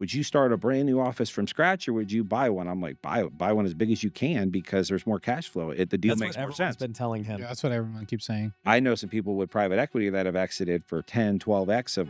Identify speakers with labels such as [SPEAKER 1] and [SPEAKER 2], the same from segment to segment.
[SPEAKER 1] would you start a brand new office from scratch or would you buy one? I'm like, buy one as big as you can because there's more cash flow. The deal
[SPEAKER 2] That's
[SPEAKER 1] makes
[SPEAKER 2] what
[SPEAKER 1] more
[SPEAKER 2] everyone's
[SPEAKER 1] sense.
[SPEAKER 2] been telling him.
[SPEAKER 3] Yeah, that's what everyone keeps saying.
[SPEAKER 1] I know some people with private equity that have exited for 10, 12x of,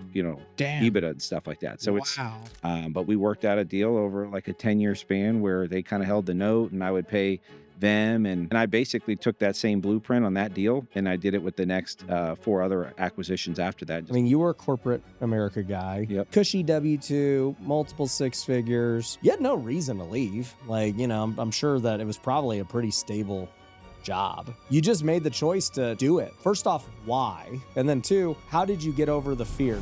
[SPEAKER 3] Damn.
[SPEAKER 1] EBITDA and stuff like that. So
[SPEAKER 3] Wow.
[SPEAKER 1] but we worked out a deal over like a 10-year span where they kind of held the note and I would pay them. And I basically took that same blueprint on that deal and I did it with the next 4 other acquisitions after that.
[SPEAKER 2] I mean, you were a corporate America guy.
[SPEAKER 1] Yep.
[SPEAKER 2] Cushy W-2, multiple 6 figures. You had no reason to leave. Like, I'm sure that it was probably a pretty stable job. You just made the choice to do it. First off, why? And then 2, how did you get over the fear?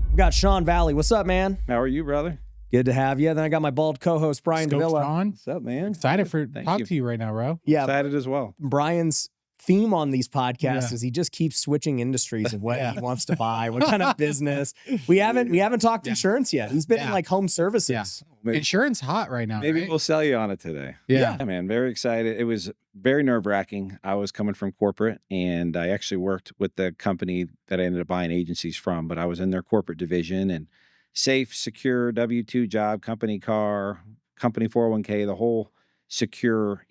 [SPEAKER 2] We've got Sean Valley. What's up, man?
[SPEAKER 1] How are you, brother?
[SPEAKER 2] Good to have you. Then I got my bald co-host, Brian
[SPEAKER 3] Scope
[SPEAKER 2] Davila.
[SPEAKER 3] Sean.
[SPEAKER 1] What's up, man?
[SPEAKER 3] Excited for
[SPEAKER 1] Thank
[SPEAKER 3] talk
[SPEAKER 1] you.
[SPEAKER 3] to you right now, bro.
[SPEAKER 2] Yeah,
[SPEAKER 1] Excited as well.
[SPEAKER 2] Brian's theme on these podcasts
[SPEAKER 3] Yeah.
[SPEAKER 2] is he just keeps switching industries of what he wants to buy, what kind of business. We haven't talked insurance yet. He's been in like home services.
[SPEAKER 3] Yeah.
[SPEAKER 1] Maybe,
[SPEAKER 3] Insurance hot right now.
[SPEAKER 1] maybe
[SPEAKER 3] right?
[SPEAKER 1] we'll sell you on it today.
[SPEAKER 3] Yeah.
[SPEAKER 1] Yeah, man, very excited. It was very nerve-wracking. I was coming from corporate, and I actually worked with the company that I ended up buying agencies from, but I was in their corporate division and safe, secure W-2 job, company car, company 401k, the whole secure,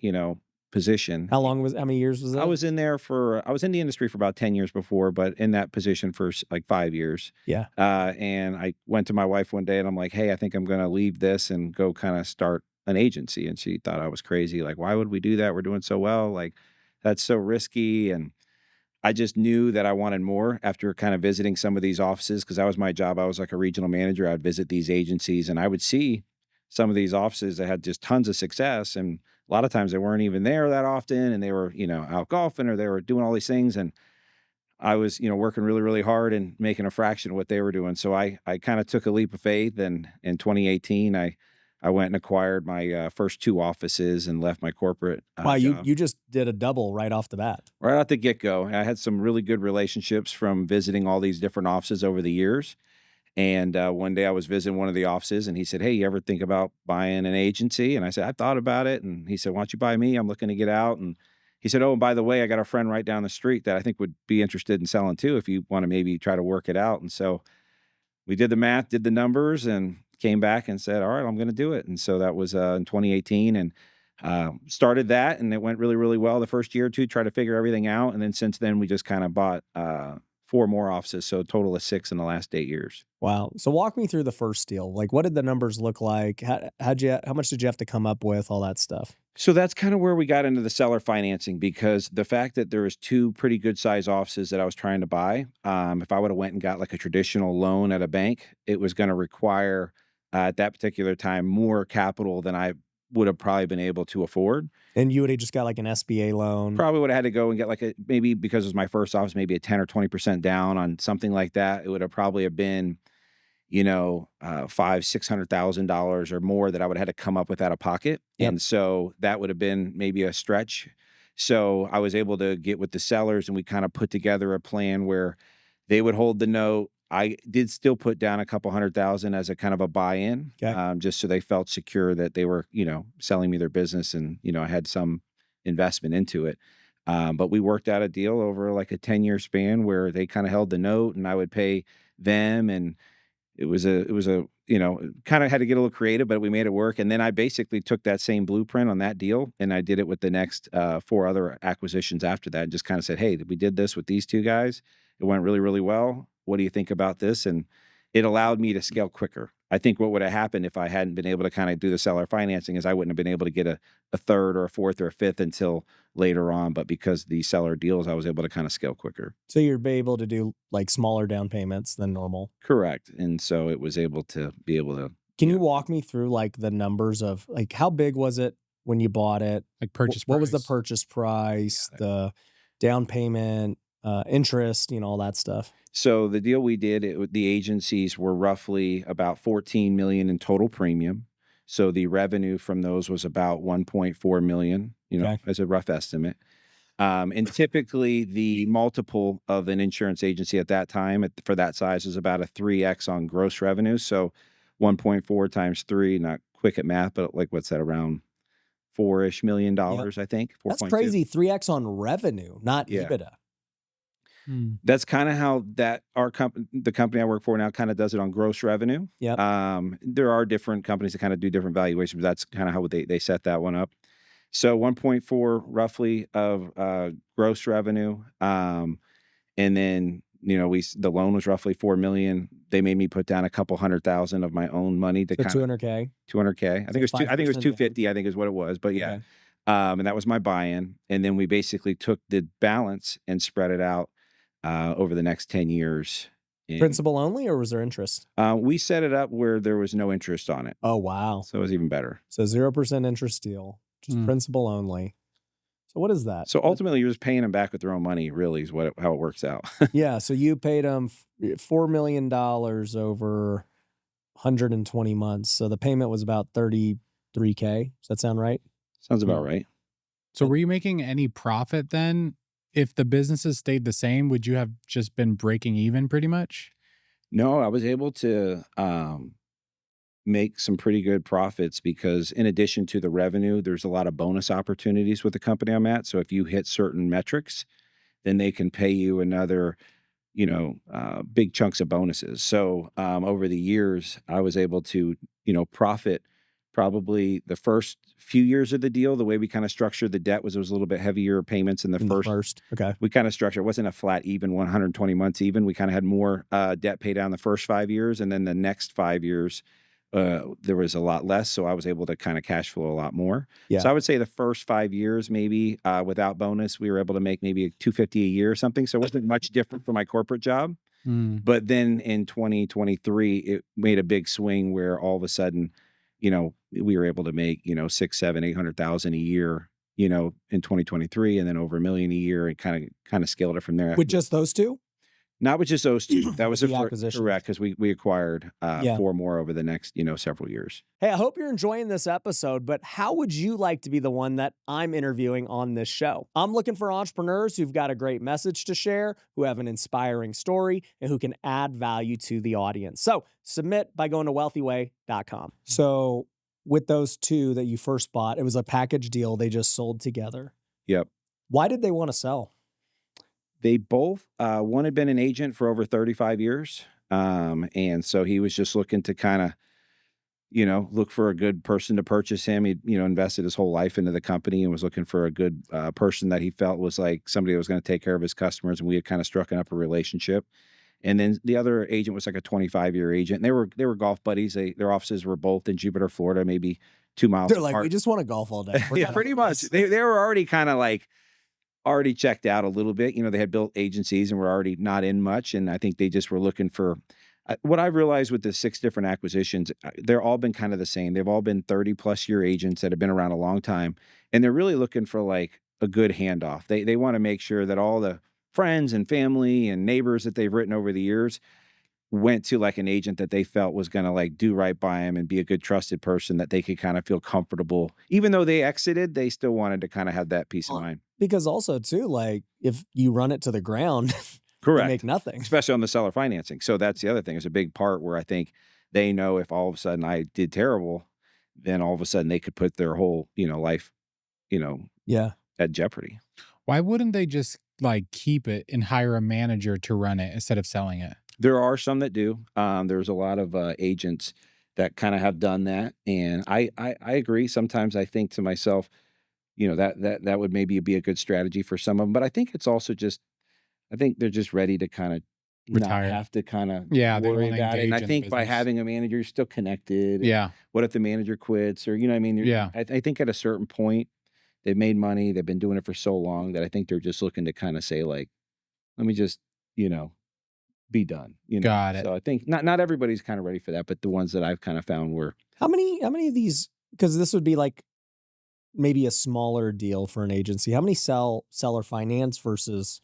[SPEAKER 1] position.
[SPEAKER 2] How many years was that?
[SPEAKER 1] I was in the industry for about 10 years before, but in that position for like 5 years.
[SPEAKER 2] Yeah.
[SPEAKER 1] And I went to my wife one day and I'm like, hey, I think I'm going to leave this and go kind of start an agency. And she thought I was crazy. Like, why would we do that? We're doing so well. Like, that's so risky. And I just knew that I wanted more after kind of visiting some of these offices because that was my job. I was like a regional manager. I'd visit these agencies and I would see some of these offices that had just tons of success. And a lot of times they weren't even there that often and they were, out golfing or they were doing all these things. And I was, working really, really hard and making a fraction of what they were doing. So I kind of took a leap of faith. And in 2018, I went and acquired my first 2 offices and left my corporate
[SPEAKER 2] Wow,
[SPEAKER 1] job.
[SPEAKER 2] you just did a double right off the bat.
[SPEAKER 1] Right out the get-go. I had some really good relationships from visiting all these different offices over the years. And one day I was visiting one of the offices and he said, hey, you ever think about buying an agency? And I said, I thought about it. And he said, why don't you buy me? I'm looking to get out. And he said, oh, and by the way, I got a friend right down the street that I think would be interested in selling too if you want to maybe try to work it out. And so we did the math, did the numbers, and came back and said, all right, I'm going to do it. And so that was in 2018 and started that. And it went really, really well the first year or two, tried to figure everything out. And then since then, we just kind of bought 4 more offices. So a total of 6 in the last 8 years.
[SPEAKER 2] Wow. So walk me through the first deal. Like, what did the numbers look like? How much did you have to come up with? All that stuff.
[SPEAKER 1] So that's kind of where we got into the seller financing because the fact that there was 2 pretty good size offices that I was trying to buy, if I would have went and got like a traditional loan at a bank, it was going to require at that particular time more capital than I would have probably been able to afford.
[SPEAKER 2] And you would have just got like an SBA loan.
[SPEAKER 1] Probably would have had to go and get like maybe because it was my first office, maybe a 10 or 20% down on something like that. It would have probably have been, $500,000-$600,000 or more that I would have had to come up with out of pocket.
[SPEAKER 2] Yep.
[SPEAKER 1] And so that would have been maybe a stretch. So I was able to get with the sellers and we kind of put together a plan where they would hold the note. I did still put down a couple $100,000 as a kind of a buy-in, just so they felt secure that they were, selling me their business and, I had some investment into it. But we worked out a deal over like a 10-year span where they kind of held the note and I would pay them. And it was a, kind of had to get a little creative, but we made it work. And then I basically took that same blueprint on that deal and I did it with the next 4 other acquisitions after that and just kind of said, hey, we did this with these 2 guys. It went really, really well. What do you think about this? And it allowed me to scale quicker. I think what would have happened if I hadn't been able to kind of do the seller financing is I wouldn't have been able to get a 3rd or a 4th or a 5th until later on. But because the seller deals, I was able to kind of scale quicker.
[SPEAKER 2] So you're able to do like smaller down payments than normal.
[SPEAKER 1] Correct. And so it was able to be able to.
[SPEAKER 2] Can you walk me through like the numbers of like how big was it when you bought it?
[SPEAKER 3] Like purchase
[SPEAKER 2] What
[SPEAKER 3] price.
[SPEAKER 2] was the purchase price, the down payment, interest, all that stuff?
[SPEAKER 1] So the deal we did, the agencies were roughly about $14 million in total premium. So the revenue from those was about $1.4 million, as a rough estimate. And typically the multiple of an insurance agency at that time for that size is about a 3x on gross revenue. So 1.4 times 3, not quick at math, but like what's that, around $4-ish million, I think. 4.2.
[SPEAKER 2] That's crazy. 3x on revenue, not EBITDA.
[SPEAKER 1] that's kind of how the company I work for now kind of does it on gross revenue.
[SPEAKER 2] Yep.
[SPEAKER 1] There are different companies that kind of do different valuations, but that's kind of how they set that one up. So 1.4 roughly of gross revenue. And then, the loan was roughly 4 million. They made me put down a couple $100,000 of my own money to
[SPEAKER 2] So
[SPEAKER 1] kind of
[SPEAKER 2] $200K.
[SPEAKER 1] $200K. I think it was
[SPEAKER 2] 5%
[SPEAKER 1] 250, I think is what it was. But yeah.
[SPEAKER 2] Okay.
[SPEAKER 1] And that was my buy-in. And then we basically took the balance and spread it out over the next 10 years. And,
[SPEAKER 2] Principal only, or was there interest?
[SPEAKER 1] we set it up where there was no interest on it.
[SPEAKER 2] Oh, wow.
[SPEAKER 1] So it was even better.
[SPEAKER 2] So 0% interest deal, just principal only. So what is that?
[SPEAKER 1] So ultimately, you're just paying them back with their own money, really, is how it works out.
[SPEAKER 2] Yeah. So you paid them $4 million over 120 months. So the payment was about 33K. Does that sound right?
[SPEAKER 1] Sounds about right.
[SPEAKER 3] So were you making any profit then? If the businesses stayed the same, would you have just been breaking even pretty much?
[SPEAKER 1] No, I was able to make some pretty good profits because in addition to the revenue, there's a lot of bonus opportunities with the company I'm at. So if you hit certain metrics, then they can pay you another, big chunks of bonuses. So over the years, I was able to, profit probably the first few years of the deal. The way we kind of structured the debt was a little bit heavier payments in the first.
[SPEAKER 2] Okay.
[SPEAKER 1] We kind of structured, it wasn't a flat even 120 months even. We kind of had more debt pay down the first 5 years. And then the next 5 years, there was a lot less. So I was able to kind of cash flow a lot more.
[SPEAKER 2] Yeah.
[SPEAKER 1] So I would say the first 5 years, maybe without bonus, we were able to make maybe $250 a year or something. So it wasn't much different from my corporate job. But then in 2023, it made a big swing where all of a sudden, we were able to make, 6, 7, 800,000 a year, in 2023, and then over $1 million a year, and kind of scaled it from there.
[SPEAKER 2] With just those two?
[SPEAKER 1] Not with just those two. That was
[SPEAKER 2] The acquisitions.
[SPEAKER 1] correct, because we acquired
[SPEAKER 2] Yeah.
[SPEAKER 1] 4 more over the next, several years.
[SPEAKER 2] Hey, I hope you're enjoying this episode, but how would you like to be the one that I'm interviewing on this show? I'm looking for entrepreneurs who've got a great message to share, who have an inspiring story, and who can add value to the audience. So submit by going to wealthyway.com. So with those two that you first bought, it was a package deal they just sold together.
[SPEAKER 1] Yep.
[SPEAKER 2] Why did they want to sell?
[SPEAKER 1] They both, one had been an agent for over 35 years. And so he was just looking to kind of, look for a good person to purchase him. He, invested his whole life into the company and was looking for a good person that he felt was like somebody that was going to take care of his customers. And we had kind of struck up a relationship. And then the other agent was like a 25-year agent. And they were golf buddies. Their offices were both in Jupiter, Florida, maybe 2 miles
[SPEAKER 2] They're
[SPEAKER 1] apart.
[SPEAKER 2] like, we just want to golf all day.
[SPEAKER 1] Yeah, pretty much. They were already kind of like already checked out a little bit. They had built agencies and were already not in much. And I think they just were looking for what I've realized with the 6 different acquisitions, they're all been kind of the same. They've all been 30+ year agents that have been around a long time. And they're really looking for like a good handoff. They want to make sure that all the friends and family and neighbors that they've written over the years went to like an agent that they felt was going to like do right by them and be a good trusted person that they could kind of feel comfortable. Even though they exited, they still wanted to kind of have that peace of mind.
[SPEAKER 2] Because also too, like if you run it to the ground,
[SPEAKER 1] correct,
[SPEAKER 2] you make nothing.
[SPEAKER 1] Especially on the seller financing. So that's the other thing. It's a big part where I think they know if all of a sudden I did terrible, then all of a sudden they could put their whole, life,
[SPEAKER 2] Yeah.
[SPEAKER 1] at jeopardy.
[SPEAKER 3] Why wouldn't they just like keep it and hire a manager to run it instead of selling it?
[SPEAKER 1] There are some that do. There's a lot of agents that kind of have done that. And I agree. Sometimes I think to myself, that would maybe be a good strategy for some of them. But I think it's also just, I think they're just ready to kind of
[SPEAKER 3] Retire.
[SPEAKER 1] not have to kind of
[SPEAKER 3] Yeah, they
[SPEAKER 1] worry
[SPEAKER 3] wanna
[SPEAKER 1] about it. And I
[SPEAKER 3] engage in
[SPEAKER 1] think by
[SPEAKER 3] business.
[SPEAKER 1] having a manager, you're still connected.
[SPEAKER 3] Yeah.
[SPEAKER 1] What if the manager quits or, what I mean?
[SPEAKER 3] Yeah.
[SPEAKER 1] I think at a certain point, they've made money. They've been doing it for so long that I think they're just looking to kind of say like, let me just, be done.
[SPEAKER 3] Got it.
[SPEAKER 1] So I think not everybody's kind of ready for that, but the ones that I've kind of found were.
[SPEAKER 2] How many of these, because this would be like maybe a smaller deal for an agency. How many seller finance versus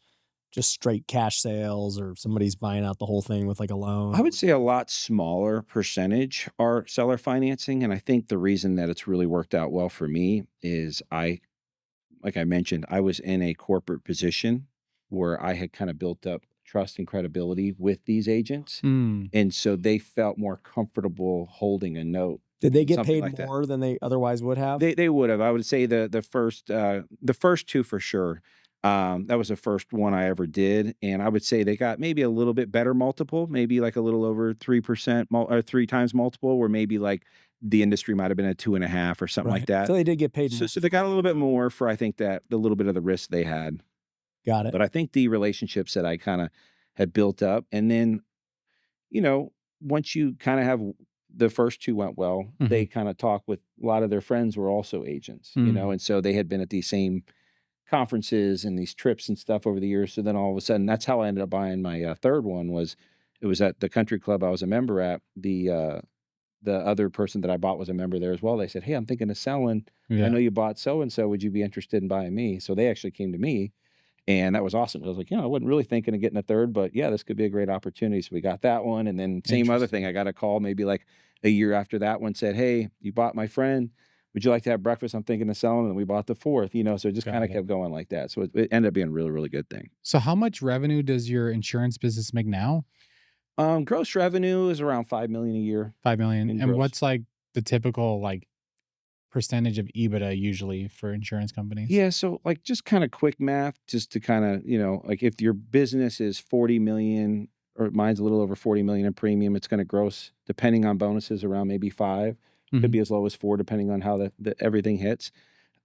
[SPEAKER 2] just straight cash sales, or somebody's buying out the whole thing with like a loan?
[SPEAKER 1] I would say a lot smaller percentage are seller financing. And I think the reason that it's really worked out well for me is like I mentioned, I was in a corporate position where I had kind of built up trust and credibility with these agents. And so they felt more comfortable holding a note.
[SPEAKER 2] Did they get
[SPEAKER 1] something
[SPEAKER 2] paid
[SPEAKER 1] like that.
[SPEAKER 2] more than they otherwise would have?
[SPEAKER 1] They would have. I would say the first 2 for sure. That was the first one I ever did, and I would say they got maybe a little bit better multiple, maybe like a little over 3% or 3 times multiple, where maybe like the industry might have been a 2.5 or something like
[SPEAKER 2] Right.
[SPEAKER 1] that.
[SPEAKER 2] So they did get paid
[SPEAKER 1] So
[SPEAKER 2] more.
[SPEAKER 1] so they got a little bit more for, I think, that the little bit of the risk they had.
[SPEAKER 2] Got it.
[SPEAKER 1] But I think the relationships that I kinda had built up, and then, you know, once you kinda have the first 2 went well, they
[SPEAKER 3] Mhm.
[SPEAKER 1] kinda talk with a lot of their friends were also agents,
[SPEAKER 3] Mm.
[SPEAKER 1] and so they had been at these same conferences and these trips and stuff over the years. So then all of a sudden, that's how I ended up buying my third one. Was it was at the country club I was a member at. The other person that I bought was a member there as well. They said, "Hey, I'm thinking of selling. I
[SPEAKER 3] Yeah.
[SPEAKER 1] know you bought so and so. Would you be interested in buying me?" So they actually came to me, and that was awesome. I was like, I wasn't really thinking of getting a third, but yeah, this could be a great opportunity. So we got that one, and then same other thing.
[SPEAKER 3] Interesting.
[SPEAKER 1] I got a call maybe like a year after that one, said, "Hey, you bought my friend. Would you like to have breakfast? I'm thinking of selling." And we bought the fourth. So it just kind
[SPEAKER 3] Got
[SPEAKER 1] of
[SPEAKER 3] it.
[SPEAKER 1] kept going like that. So it ended up being a really, really good thing.
[SPEAKER 3] So how much revenue does your insurance business make now?
[SPEAKER 1] Gross revenue is around 5 million a year
[SPEAKER 3] 5 million.
[SPEAKER 1] in
[SPEAKER 3] And
[SPEAKER 1] gross.
[SPEAKER 3] what's like the typical like percentage of EBITDA usually for insurance companies?
[SPEAKER 1] Yeah, so like just kind of quick math, just to kind of, like if your business is 40 million, or mine's a little over 40 million in premium, it's going to gross, depending on bonuses, around maybe five, could
[SPEAKER 3] Mhm.
[SPEAKER 1] be as low as four, depending on how the everything hits.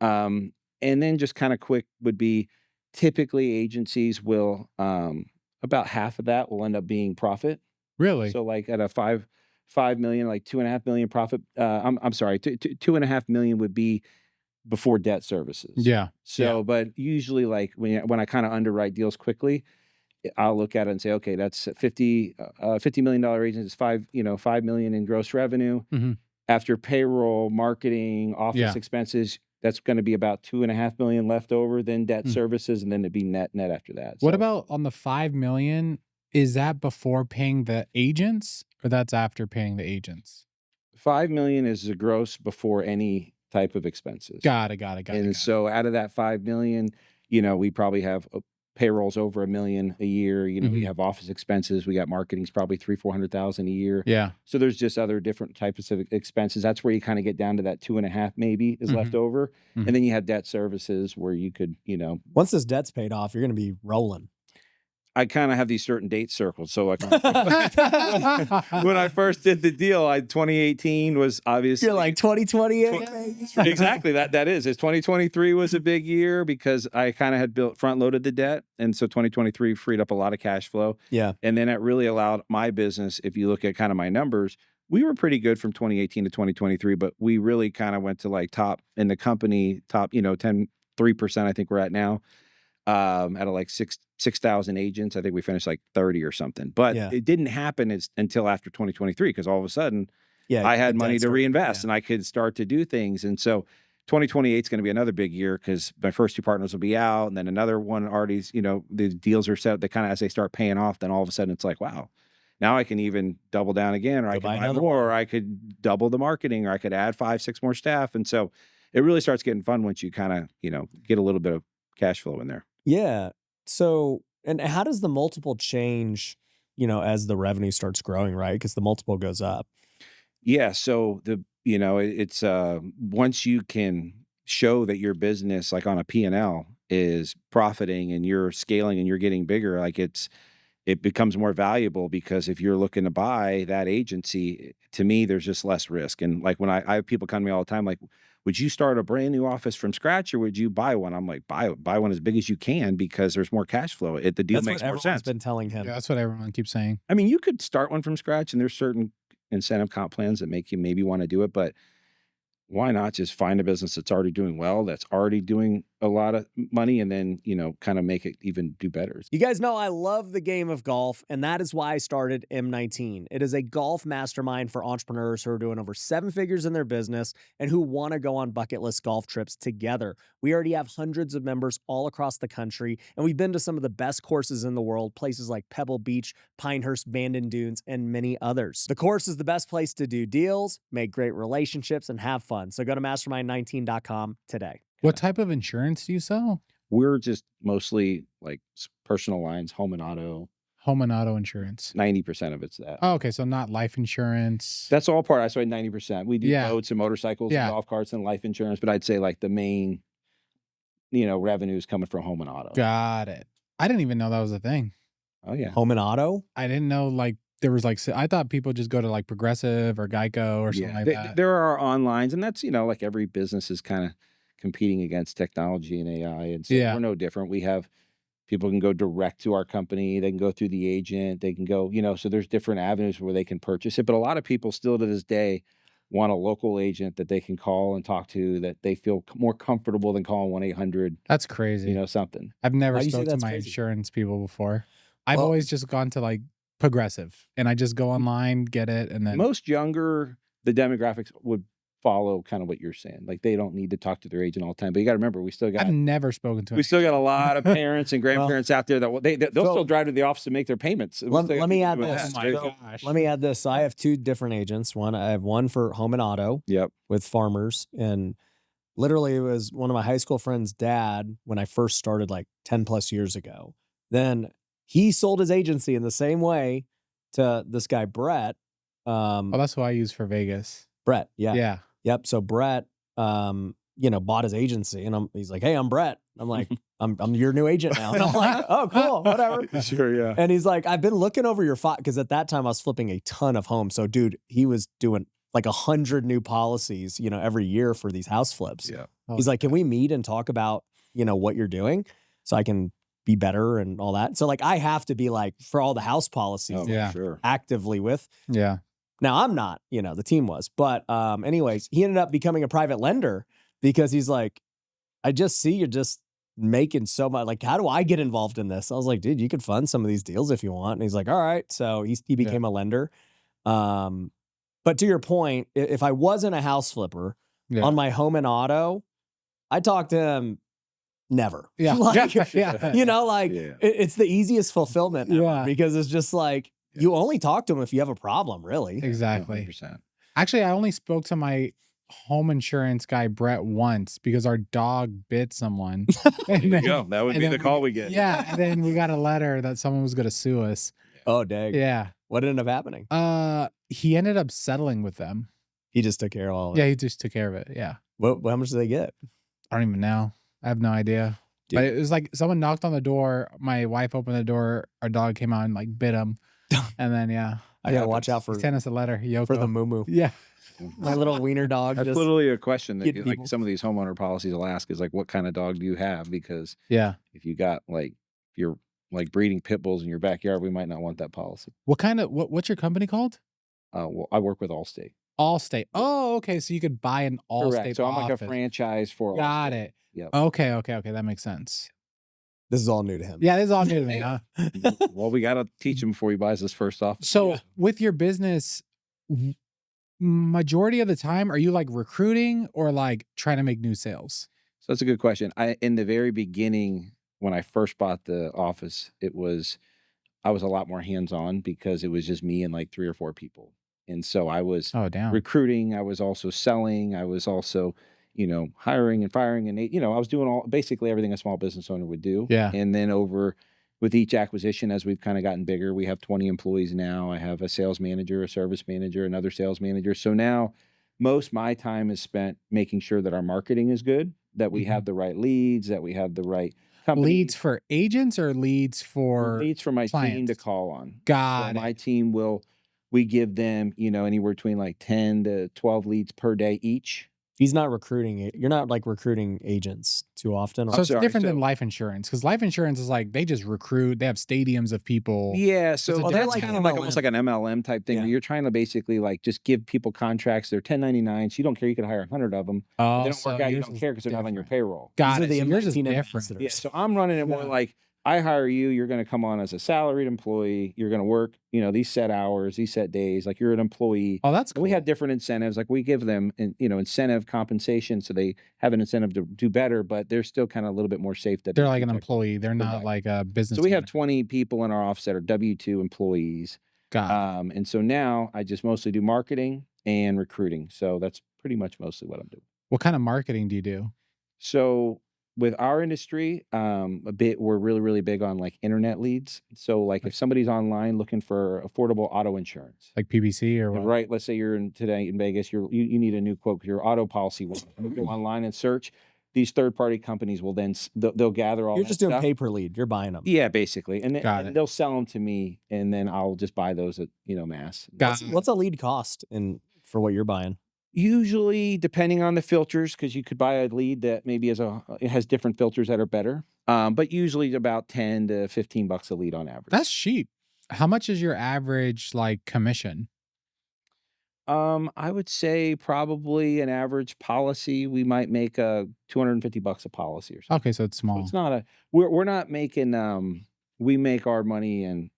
[SPEAKER 1] Um, and then just kind of quick would be, typically agencies will, about half of that will end up being profit.
[SPEAKER 3] Really?
[SPEAKER 1] So like at a 5 million, like 2.5 million profit. I'm sorry, 2.5 million would be before debt services.
[SPEAKER 3] Yeah. Yeah.
[SPEAKER 1] So, but usually, like when I kind of underwrite deals quickly, I'll look at it and say, okay, that's $50 million agent is 5 million in gross revenue
[SPEAKER 3] Mhm.
[SPEAKER 1] after payroll, marketing, office
[SPEAKER 3] Yeah.
[SPEAKER 1] expenses. That's going to be about 2.5 million left over, then debt
[SPEAKER 3] Mm.
[SPEAKER 1] services, and then it'd be net after that.
[SPEAKER 3] What
[SPEAKER 1] So
[SPEAKER 3] about on the 5 million? Is that before paying the agents or that's after paying the agents?
[SPEAKER 1] 5 million is the gross before any type of expenses.
[SPEAKER 3] Got it. Got it. Got it.
[SPEAKER 1] And
[SPEAKER 3] Got it.
[SPEAKER 1] so out of that 5 million, we probably have payrolls over 1 million a year. We
[SPEAKER 3] Mhm.
[SPEAKER 1] have office expenses. We got marketing's probably 300,000-400,000 a year.
[SPEAKER 3] Yeah.
[SPEAKER 1] So there's just other different types of expenses. That's where you kind of get down to that 2.5 maybe is left
[SPEAKER 3] Mhm.
[SPEAKER 1] over. And
[SPEAKER 3] Mhm.
[SPEAKER 1] then you have debt services where you could,
[SPEAKER 2] Once this debt's paid off, you're going to be rolling.
[SPEAKER 1] I kinda have these certain dates circled, so, like, when I first did the deal, 2018 was obviously
[SPEAKER 2] You're like 2028.
[SPEAKER 1] exactly, that is. 2023 was a big year because I kinda had front loaded the debt, and so 2023 freed up a lot of cash flow,
[SPEAKER 2] Yeah.
[SPEAKER 1] and then it really allowed my business. If you look at kinda my numbers, we were pretty good from 2018 to 2023, but we really kinda went to, like, top in the company, top, 3% I think we're at now. Out of like 6,000 agents, I think we finished like 30 or something. But
[SPEAKER 2] Yeah.
[SPEAKER 1] it didn't happen until after 2023, because all of a sudden
[SPEAKER 2] Yeah.
[SPEAKER 1] I
[SPEAKER 2] The
[SPEAKER 1] had money
[SPEAKER 2] debt
[SPEAKER 1] to
[SPEAKER 2] started.
[SPEAKER 1] reinvest
[SPEAKER 2] Yeah.
[SPEAKER 1] and I could start to do things. And so 2028 is going to be another big year because my first two partners will be out, and then another one already's, the deals are set. They kind of, as they start paying off, then all of a sudden it's like, wow, now I can even double down again, or I
[SPEAKER 2] Go
[SPEAKER 1] can
[SPEAKER 2] buy
[SPEAKER 1] buy
[SPEAKER 2] another
[SPEAKER 1] more,
[SPEAKER 2] one.
[SPEAKER 1] or I could double the marketing, or I could add 5, 6 more staff. And so it really starts getting fun once you kind of, get a little bit of cash flow in there.
[SPEAKER 2] Yeah. So, and how does the multiple change, as the revenue starts growing, right? Because the multiple goes up.
[SPEAKER 1] Yeah, so it's once you can show that your business, like on a P&L, is profiting and you're scaling and you're getting bigger, like it becomes more valuable, because if you're looking to buy that agency, to me there's just less risk. And like when I have people come to me all the time like, would you start a brand new office from scratch or would you buy one? I'm like, buy one as big as you can, because there's more cash flow. The deal
[SPEAKER 2] That's what
[SPEAKER 1] makes more
[SPEAKER 2] everyone's
[SPEAKER 1] sense.
[SPEAKER 2] been telling
[SPEAKER 3] Yeah,
[SPEAKER 2] him.
[SPEAKER 3] that's what everyone keeps saying.
[SPEAKER 1] I mean, you could start one from scratch and there's certain incentive comp plans that make you maybe want to do it, but why not just find a business that's already doing well, that's already doing a lot of money, and then, kind of make it even do better.
[SPEAKER 2] You guys know I love the game of golf, and that is why I started M19. It is a golf mastermind for entrepreneurs who are doing over 7 figures in their business and who want to go on bucket list golf trips together. We already have hundreds of members all across the country, and we've been to some of the best courses in the world, places like Pebble Beach, Pinehurst, Bandon Dunes, and many others. The course is the best place to do deals, make great relationships, and have fun. So go to mastermind19.com today.
[SPEAKER 3] What type of insurance do you sell?
[SPEAKER 1] We're just mostly like personal lines, home and auto.
[SPEAKER 3] Home and auto insurance.
[SPEAKER 1] 90% of it's that.
[SPEAKER 3] Oh, okay. So not life insurance.
[SPEAKER 1] That's all part. That's why 90%. We do
[SPEAKER 3] Yeah.
[SPEAKER 1] boats and motorcycles and
[SPEAKER 3] Yeah.
[SPEAKER 1] golf carts and life insurance, but I'd say like the main revenues coming from home and auto.
[SPEAKER 3] Got it. I didn't even know that was a thing.
[SPEAKER 1] Oh yeah.
[SPEAKER 2] Home and auto?
[SPEAKER 3] I didn't know like there was like I thought people just go to like Progressive or Geico or something like that.
[SPEAKER 1] There are onlines, and that's like every business is kind of competing against technology and AI, and so we're no different. We have people can go direct to our company, they can go through the agent, they can go, so there's different avenues where they can purchase it. But a lot of people still to this day want a local agent that they can call and talk to, that they feel more comfortable than calling 1-800.
[SPEAKER 3] That's crazy.
[SPEAKER 1] Something.
[SPEAKER 3] I've never
[SPEAKER 2] Why do you say
[SPEAKER 3] spoke to
[SPEAKER 2] that's
[SPEAKER 3] my
[SPEAKER 2] crazy?
[SPEAKER 3] insurance people before. I've
[SPEAKER 2] Well-
[SPEAKER 3] always just gone to like Progressive, and I just go online, get it, and then
[SPEAKER 1] Most younger, the demographics would follow kind of what you're saying. Like they don't need to talk to their agent all the time. But you got to remember, we still got
[SPEAKER 3] I've never spoken to.
[SPEAKER 1] we still got a lot of parents and grandparents out there that they'll
[SPEAKER 2] So-
[SPEAKER 1] still drive to the office and make their payments.
[SPEAKER 2] Let me add this.
[SPEAKER 3] Oh my
[SPEAKER 2] So,
[SPEAKER 3] gosh.
[SPEAKER 2] let me add this. I have 2 different agents. I have one for home and auto
[SPEAKER 1] Yep.
[SPEAKER 2] with farmers. And literally it was one of my high school friends' dad when I first started like 10 plus years ago. Then he sold his agency in the same way to this guy, Brett.
[SPEAKER 3] Oh, that's who I use for Vegas.
[SPEAKER 2] Brett. Yeah.
[SPEAKER 3] Yeah.
[SPEAKER 2] Yep. So Brett, bought his agency, and he's like, "Hey, I'm Brett." I'm like, "I'm your new agent now." And I'm like, "Oh, cool, whatever."
[SPEAKER 1] Sure, yeah.
[SPEAKER 2] And he's like, "I've been looking over your file," because at that time I was flipping a ton of homes. So, dude, he was doing like 100 new policies, every year for these house flips.
[SPEAKER 1] Yeah.
[SPEAKER 2] He's like, "Can we meet and talk about, what you're doing, so I can be better and all that?" So, like, I have to be like for all the house policies,
[SPEAKER 1] Oh,
[SPEAKER 3] Yeah.
[SPEAKER 1] sure.
[SPEAKER 2] actively with.
[SPEAKER 3] Yeah.
[SPEAKER 2] Now I'm not, the team was, but anyways, he ended up becoming a private lender because he's like, "I just see you're just making so much. Like, how do I get involved in this?" I was like, "Dude, you could fund some of these deals if you want." And he's like, "All right." So he became a lender. But to your point, if I wasn't a house flipper on my home and auto, I talked to him never.
[SPEAKER 3] Yeah.
[SPEAKER 2] Like,
[SPEAKER 3] Yeah.
[SPEAKER 1] Yeah.
[SPEAKER 2] it's the easiest fulfillment ever,
[SPEAKER 3] Yeah.
[SPEAKER 2] because it's just like, you only talk to him if you have a problem, really.
[SPEAKER 3] Exactly.
[SPEAKER 1] 100%.
[SPEAKER 3] Actually, I only spoke to my home insurance guy, Brett, once because our dog bit someone.
[SPEAKER 1] There you go. That would
[SPEAKER 3] and
[SPEAKER 1] be
[SPEAKER 3] then
[SPEAKER 1] the call we get.
[SPEAKER 3] Yeah. And then we got a letter that someone was going to sue us.
[SPEAKER 2] Oh, dang.
[SPEAKER 3] Yeah.
[SPEAKER 2] What ended up happening?
[SPEAKER 3] He ended up settling with them.
[SPEAKER 2] He just took care of all of it.
[SPEAKER 3] Yeah. He just took care of it. Yeah.
[SPEAKER 2] How much did they get?
[SPEAKER 3] I don't even know. I have no idea.
[SPEAKER 2] Dude.
[SPEAKER 3] But it was like someone knocked on the door. My wife opened the door. Our dog came out and like bit him. And then, yeah.
[SPEAKER 2] I gotta watch out
[SPEAKER 3] He
[SPEAKER 2] for
[SPEAKER 3] sent us a letter. Yoko.
[SPEAKER 2] the moo.
[SPEAKER 3] Yeah.
[SPEAKER 2] My little wiener dog.
[SPEAKER 1] That's
[SPEAKER 2] just,
[SPEAKER 1] literally a question that
[SPEAKER 2] getting
[SPEAKER 1] like
[SPEAKER 2] people.
[SPEAKER 1] some of these homeowner policies will ask is like, what kind of dog do you have? Because
[SPEAKER 3] Yeah.
[SPEAKER 1] if you got if you're like breeding pit bulls in your backyard, we might not want that policy.
[SPEAKER 3] What's your company called?
[SPEAKER 1] Well, I work with Allstate.
[SPEAKER 3] Allstate. Oh, okay. So you could buy an Allstate
[SPEAKER 1] Correct. So I'm like a
[SPEAKER 3] office.
[SPEAKER 1] franchise for
[SPEAKER 3] Got
[SPEAKER 1] Allstate.
[SPEAKER 3] it.
[SPEAKER 1] Yep.
[SPEAKER 3] Okay. That makes sense.
[SPEAKER 2] This is all new to him.
[SPEAKER 3] Yeah, this is all new to me, huh?
[SPEAKER 1] Well, we got to teach him before he buys his first office.
[SPEAKER 3] So with your business, majority of the time, are you like recruiting or like trying to make new sales?
[SPEAKER 1] So that's a good question. In the very beginning, when I first bought the office, I was a lot more hands-on because it was just me and like 3 or 4 people. And so I was
[SPEAKER 3] Oh, damn.
[SPEAKER 1] recruiting, I was also selling, I was also, hiring and firing, and I was doing basically everything a small business owner would do.
[SPEAKER 3] Yeah.
[SPEAKER 1] And then with each acquisition, as we've kind of gotten bigger, we have 20 employees now. I have a sales manager, a service manager, another sales manager. So now most my time is spent making sure that our marketing is good, that we have the right leads, that we have the right company.
[SPEAKER 3] Leads for agents or leads for
[SPEAKER 1] Leads for my team
[SPEAKER 3] clients?
[SPEAKER 1] to call on.
[SPEAKER 3] God.
[SPEAKER 1] So my team we give them, anywhere between like 10 to 12 leads per day each.
[SPEAKER 2] He's not recruiting. You're not like recruiting agents too often.
[SPEAKER 3] So it's
[SPEAKER 1] sorry,
[SPEAKER 3] different than
[SPEAKER 1] so-
[SPEAKER 3] life insurance because life insurance is like they just recruit. They have stadiums of people.
[SPEAKER 1] Yeah,
[SPEAKER 3] It's
[SPEAKER 1] so
[SPEAKER 3] a
[SPEAKER 1] that's
[SPEAKER 3] different-
[SPEAKER 1] kind of like almost like an MLM type thing
[SPEAKER 2] Yeah.
[SPEAKER 1] where you're trying to basically like just give people contracts. They're 1099s. You don't care. You could hire 100 of them.
[SPEAKER 3] Oh,
[SPEAKER 1] They don't
[SPEAKER 3] so
[SPEAKER 1] work out. You
[SPEAKER 3] yours
[SPEAKER 1] don't
[SPEAKER 3] is
[SPEAKER 1] care because they're not on your
[SPEAKER 3] different.
[SPEAKER 1] payroll.
[SPEAKER 3] Got
[SPEAKER 2] These are
[SPEAKER 3] it.
[SPEAKER 2] the
[SPEAKER 3] So yours is
[SPEAKER 2] M19
[SPEAKER 3] different.
[SPEAKER 2] ambassadors.
[SPEAKER 1] Yeah, so I'm running it more like I hire you. You're going to come on as a salaried employee. You're going to work, these set hours, these set days. Like you're an employee.
[SPEAKER 3] Oh, that's
[SPEAKER 1] And
[SPEAKER 3] cool.
[SPEAKER 1] we have different incentives. Like we give them, incentive compensation, so they have an incentive to do better. But they're still kind of a little bit more safe. That
[SPEAKER 3] They're like an employee. They're not
[SPEAKER 1] Correct.
[SPEAKER 3] like a business.
[SPEAKER 1] So we have
[SPEAKER 3] owner.
[SPEAKER 1] 20 people in our office that are W-2 employees.
[SPEAKER 3] Got it.
[SPEAKER 1] And so now I just mostly do marketing and recruiting. So that's pretty much mostly what I'm doing.
[SPEAKER 3] What kind of marketing do you do?
[SPEAKER 1] So with our industry, we're really, really big on like internet leads. So like if somebody's online looking for affordable auto insurance,
[SPEAKER 3] Like PBC or what?
[SPEAKER 1] right? Let's say you're today in Vegas, you need a new quote, your auto policy. You go online and search. these third-party companies will then they'll gather all
[SPEAKER 2] You're
[SPEAKER 1] that
[SPEAKER 2] just doing
[SPEAKER 1] stuff.
[SPEAKER 2] pay per lead. You're buying them.
[SPEAKER 1] Yeah, basically, and
[SPEAKER 3] Got it.
[SPEAKER 1] they'll sell them to me, and then I'll just buy those at mass.
[SPEAKER 3] Got
[SPEAKER 2] What's a lead cost for what you're buying?
[SPEAKER 1] Usually, depending on the filters, because you could buy a lead that maybe it has different filters that are better. But usually about $10 to $15 a lead on average.
[SPEAKER 3] That's cheap. How much is your average like commission?
[SPEAKER 1] I would say probably an average policy we might make $250 a policy or something.
[SPEAKER 3] Okay, so it's
[SPEAKER 1] So
[SPEAKER 3] small.
[SPEAKER 1] it's not we're not making we make our money in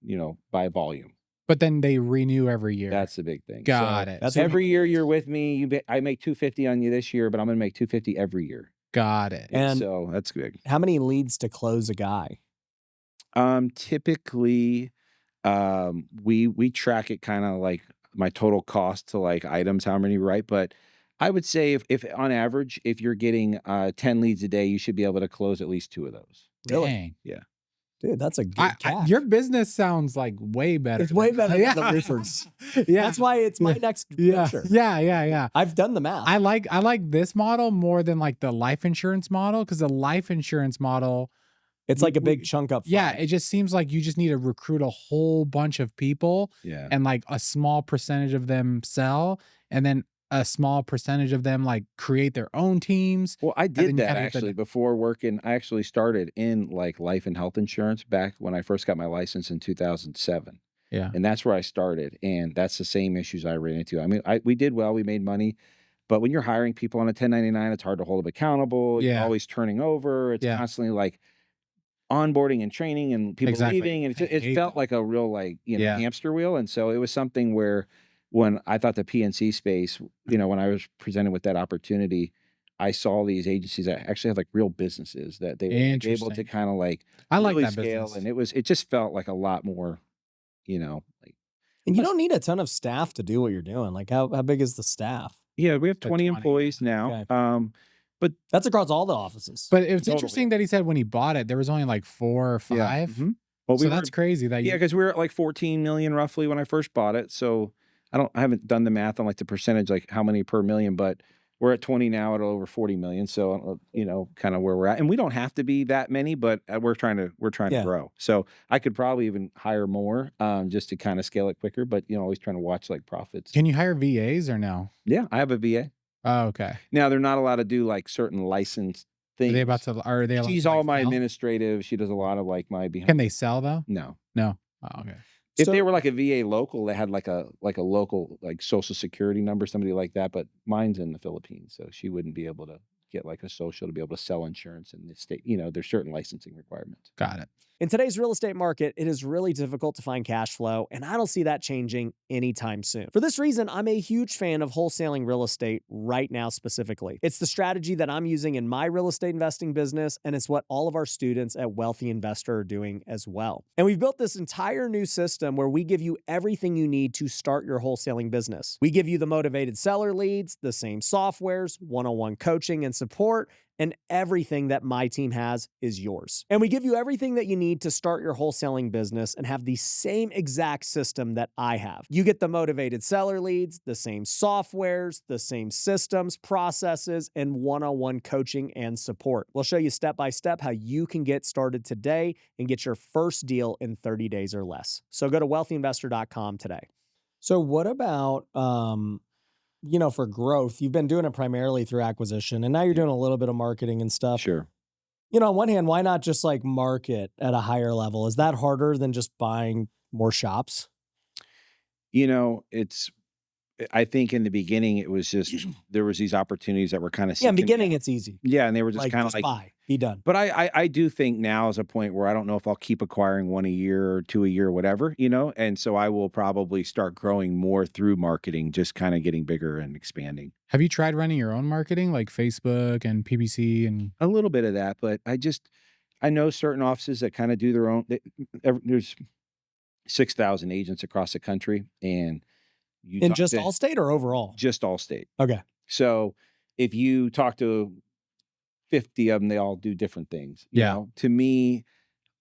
[SPEAKER 1] by volume.
[SPEAKER 3] But then they renew every year.
[SPEAKER 1] That's the big thing.
[SPEAKER 3] Got
[SPEAKER 1] So
[SPEAKER 3] it.
[SPEAKER 2] That's what
[SPEAKER 1] every year you're with me, I make $250 on you this year, but I'm gonna make $250 every year.
[SPEAKER 3] Got it.
[SPEAKER 2] And
[SPEAKER 1] so that's big.
[SPEAKER 2] how many leads to close a guy?
[SPEAKER 1] Typically, we track it kind of like my total cost to like items, how many, right? But I would say if on average, if you're getting 10 leads a day, you should be able to close at least 2 of those.
[SPEAKER 2] Really?
[SPEAKER 3] Dang.
[SPEAKER 2] Dude, that's a good catch.
[SPEAKER 3] Your business sounds like way better.
[SPEAKER 2] It's way better
[SPEAKER 3] Yeah.
[SPEAKER 2] than the roofers.
[SPEAKER 3] Yeah.
[SPEAKER 2] That's why it's my next
[SPEAKER 3] Yeah.
[SPEAKER 2] venture.
[SPEAKER 3] Yeah.
[SPEAKER 2] I've done the math.
[SPEAKER 3] I like this model more than like the life insurance model, because the life insurance model,
[SPEAKER 2] It's like a big chunk up front.
[SPEAKER 3] yeah, it just seems like you just need to recruit a whole bunch of people,
[SPEAKER 1] Yeah.
[SPEAKER 3] and like a small percentage of them sell, and then a small percentage of them like create their own teams.
[SPEAKER 1] Well, I
[SPEAKER 3] then
[SPEAKER 1] did
[SPEAKER 3] you
[SPEAKER 1] that
[SPEAKER 3] kinda get the-
[SPEAKER 1] actually before working. I actually started in like life and health insurance back when I first got my license in 2007.
[SPEAKER 3] Yeah.
[SPEAKER 1] And that's where I started. And that's the same issues I ran into. I mean, we did well, we made money. But when you're hiring people on a 1099, it's hard to hold them accountable. You're
[SPEAKER 3] Yeah.
[SPEAKER 1] always turning over. It's
[SPEAKER 3] Yeah.
[SPEAKER 1] constantly like onboarding and training and people
[SPEAKER 3] Exactly.
[SPEAKER 1] leaving. And
[SPEAKER 3] I
[SPEAKER 1] it
[SPEAKER 3] hate
[SPEAKER 1] felt
[SPEAKER 3] that.
[SPEAKER 1] like a real like,
[SPEAKER 3] Yeah.
[SPEAKER 1] hamster wheel. And so it was something where when I thought the PNC space, when I was presented with that opportunity, I saw these agencies that actually have like real businesses that they were able to
[SPEAKER 3] Interesting.
[SPEAKER 1] kind of like
[SPEAKER 3] I like
[SPEAKER 1] really
[SPEAKER 3] that
[SPEAKER 1] scale.
[SPEAKER 3] business.
[SPEAKER 1] And it just felt like a lot more, like,
[SPEAKER 2] And you don't need a ton of staff to do what you're doing. Like how big is the staff?
[SPEAKER 1] yeah, we have
[SPEAKER 3] But
[SPEAKER 1] 20
[SPEAKER 3] 20,
[SPEAKER 1] employees now.
[SPEAKER 2] Okay. That's across all the offices.
[SPEAKER 3] But it's
[SPEAKER 1] Totally.
[SPEAKER 3] interesting that he said when he bought it, there was only like 4 or 5.
[SPEAKER 1] Yeah. Well,
[SPEAKER 3] So that's crazy that you.
[SPEAKER 1] because we were at like 14 million roughly when I first bought it. So I haven't done the math on like the percentage, like how many per million, but we're at 20 now at over 40 million. So, kind of where we're at. And we don't have to be that many, but we're trying to
[SPEAKER 2] Yeah.
[SPEAKER 1] grow. So I could probably even hire more just to kind of scale it quicker, but always trying to watch like profits.
[SPEAKER 3] Can you hire VAs or no?
[SPEAKER 1] Yeah, I have a VA.
[SPEAKER 3] Oh, okay.
[SPEAKER 1] Now they're not allowed to do like certain licensed
[SPEAKER 3] Are
[SPEAKER 1] things.
[SPEAKER 3] they about to? Are they? allowed
[SPEAKER 1] She's
[SPEAKER 3] to, like,
[SPEAKER 1] all my
[SPEAKER 3] sell?
[SPEAKER 1] administrative. She does a lot of like my behind.
[SPEAKER 3] Can they sell though?
[SPEAKER 1] No.
[SPEAKER 3] No. Oh, okay.
[SPEAKER 1] If
[SPEAKER 2] So-
[SPEAKER 1] they were like a VA local, they had like a local like social security number, somebody like that. But mine's in the Philippines, so she wouldn't be able to get like a social to be able to sell insurance in the state. There's certain licensing requirements.
[SPEAKER 3] Got it.
[SPEAKER 2] In today's real estate market, it is really difficult to find cash flow, and I don't see that changing anytime soon. For this reason, I'm a huge fan of wholesaling real estate right now specifically. It's the strategy that I'm using in my real estate investing business, and it's what all of our students at Wealthy Investor are doing as well. And we've built this entire new system where we give you everything you need to start your wholesaling business. We give you the motivated seller leads, the same softwares, one-on-one coaching and support, and everything that my team has is yours. And we give you everything that you need to start your wholesaling business and have the same exact system that I have. You get the motivated seller leads, the same softwares, the same systems, processes, and one-on-one coaching and support. We'll show you step by step how you can get started today and get your first deal in 30 days or less. So go to wealthyinvestor.com today. So what about for growth? You've been doing it primarily through acquisition, and now you're doing a little bit of marketing and stuff.
[SPEAKER 1] Sure.
[SPEAKER 2] On one hand, why not just like market at a higher level? Is that harder than just buying more shops?
[SPEAKER 1] I think in the beginning it was just there was these opportunities that were kind of
[SPEAKER 2] Yeah, in the beginning it's easy.
[SPEAKER 1] Yeah, and they were just
[SPEAKER 2] Like
[SPEAKER 1] kind of
[SPEAKER 2] just
[SPEAKER 1] like
[SPEAKER 2] buy, be done.
[SPEAKER 1] But I do think now is a point where I don't know if I'll keep acquiring one a year or 2 a year or whatever, and so I will probably start growing more through marketing, just kind of getting bigger and expanding.
[SPEAKER 3] Have you tried running your own marketing like Facebook and PPC and?
[SPEAKER 1] A little bit of that, but I know certain offices that kind of do their own. There's 6,000 agents across the country, and you
[SPEAKER 2] In
[SPEAKER 1] talk
[SPEAKER 2] just
[SPEAKER 1] to-
[SPEAKER 2] Allstate or overall?
[SPEAKER 1] just Allstate.
[SPEAKER 2] Okay.
[SPEAKER 1] So if you talk to 50 of them, they all do different things.
[SPEAKER 3] Yeah.
[SPEAKER 1] To me,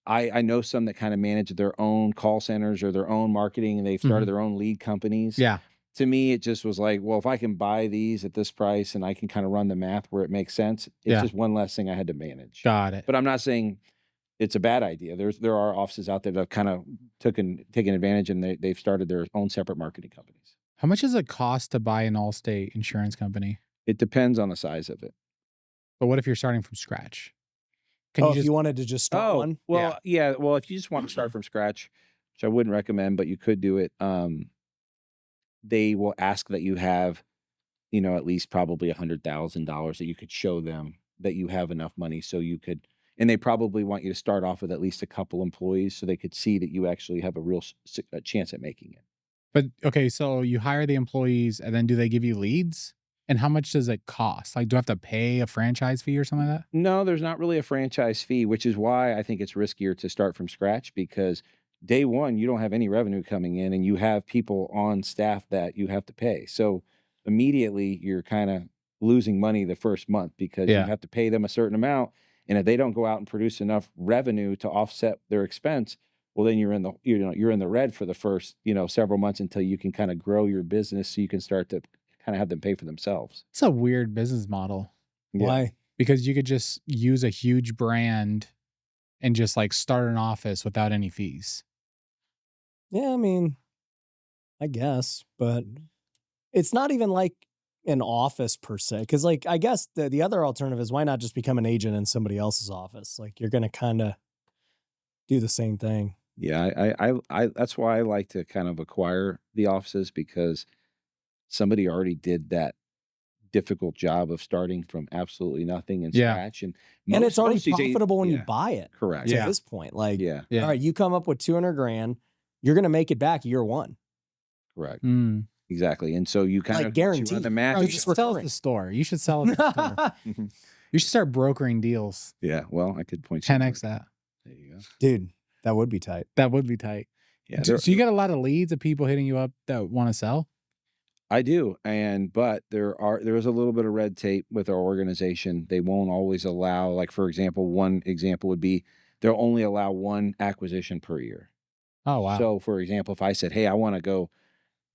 [SPEAKER 1] I know some that kind of manage their own call centers or their own marketing, and they've started their own lead companies.
[SPEAKER 3] Yeah.
[SPEAKER 1] to me, it just was like, well, if I can buy these at this price and I can kind of run the math where it makes sense, it's
[SPEAKER 3] Yeah.
[SPEAKER 1] just one less thing I had to manage.
[SPEAKER 3] Got it.
[SPEAKER 1] But I'm not saying it's a bad idea. There are offices out there that have kind of taken advantage, and they've started their own separate marketing companies.
[SPEAKER 3] How much does it cost to buy an Allstate insurance company?
[SPEAKER 1] It depends on the size of it.
[SPEAKER 3] But what if you're starting from scratch? Can
[SPEAKER 2] Oh,
[SPEAKER 3] you
[SPEAKER 2] if
[SPEAKER 3] just
[SPEAKER 2] you wanted to just start one?
[SPEAKER 1] Well, yeah. Well, if you just want to start from scratch, which I wouldn't recommend, but you could do it. They will ask that you have, at least probably $100,000 that you could show them that you have enough money so you could, and they probably want you to start off with at least a couple employees so they could see that you actually have a real chance at making it.
[SPEAKER 3] But okay, so you hire the employees and then do they give you leads? And how much does it cost? Like, do I have to pay a franchise fee or something like that?
[SPEAKER 1] No, there's not really a franchise fee, which is why I think it's riskier to start from scratch, because day one, you don't have any revenue coming in and you have people on staff that you have to pay. So immediately you're kind of losing money the first month because you
[SPEAKER 3] Yeah.
[SPEAKER 1] have to pay them a certain amount. And if they don't go out and produce enough revenue to offset their expense, well, then you're in the red for the first, several months until you can kind of grow your business so you can start to kind of have them pay for themselves.
[SPEAKER 3] It's a weird business model
[SPEAKER 1] Yeah.
[SPEAKER 2] Why?
[SPEAKER 3] because you could just use a huge brand and just like start an office without any fees.
[SPEAKER 2] Yeah, I mean, I guess, but it's not even like an office per se. Because, like, I guess the other alternative is why not just become an agent in somebody else's office? Like, you're going to kind of do the same thing.
[SPEAKER 1] Yeah, I that's why I like to kind of acquire the offices, because somebody already did that difficult job of starting from absolutely nothing and
[SPEAKER 3] Yeah.
[SPEAKER 1] scratch, and
[SPEAKER 2] And it's already
[SPEAKER 1] most of these
[SPEAKER 2] profitable when you
[SPEAKER 1] yeah,
[SPEAKER 2] buy it.
[SPEAKER 1] correct.
[SPEAKER 2] To
[SPEAKER 3] Yeah.
[SPEAKER 2] this point, like,
[SPEAKER 1] Yeah,
[SPEAKER 3] Yeah.
[SPEAKER 2] all right, you come up with 200 grand, you're going to make it back year one.
[SPEAKER 1] correct.
[SPEAKER 3] Mm.
[SPEAKER 1] Exactly. And so you kind
[SPEAKER 2] Like,
[SPEAKER 1] of once you run
[SPEAKER 2] guaranteed.
[SPEAKER 1] the math.
[SPEAKER 3] Oh,
[SPEAKER 1] you
[SPEAKER 3] you
[SPEAKER 2] just
[SPEAKER 3] should sell it at
[SPEAKER 2] recurring.
[SPEAKER 3] the store. You should sell it at the store.
[SPEAKER 1] Mhm.
[SPEAKER 3] You should start brokering deals.
[SPEAKER 1] Yeah, well, I could point you.
[SPEAKER 3] 10x that.
[SPEAKER 1] There you go.
[SPEAKER 2] Dude, that would be tight.
[SPEAKER 3] That would be tight.
[SPEAKER 1] Yeah,
[SPEAKER 3] So you got a lot of leads of people hitting you up that want to sell?
[SPEAKER 1] I do, but there is a little bit of red tape with our organization. They won't always allow, like, for example, one example would be they'll only allow one acquisition per year.
[SPEAKER 3] Oh, wow.
[SPEAKER 1] So, for example, if I said, "Hey, I want to go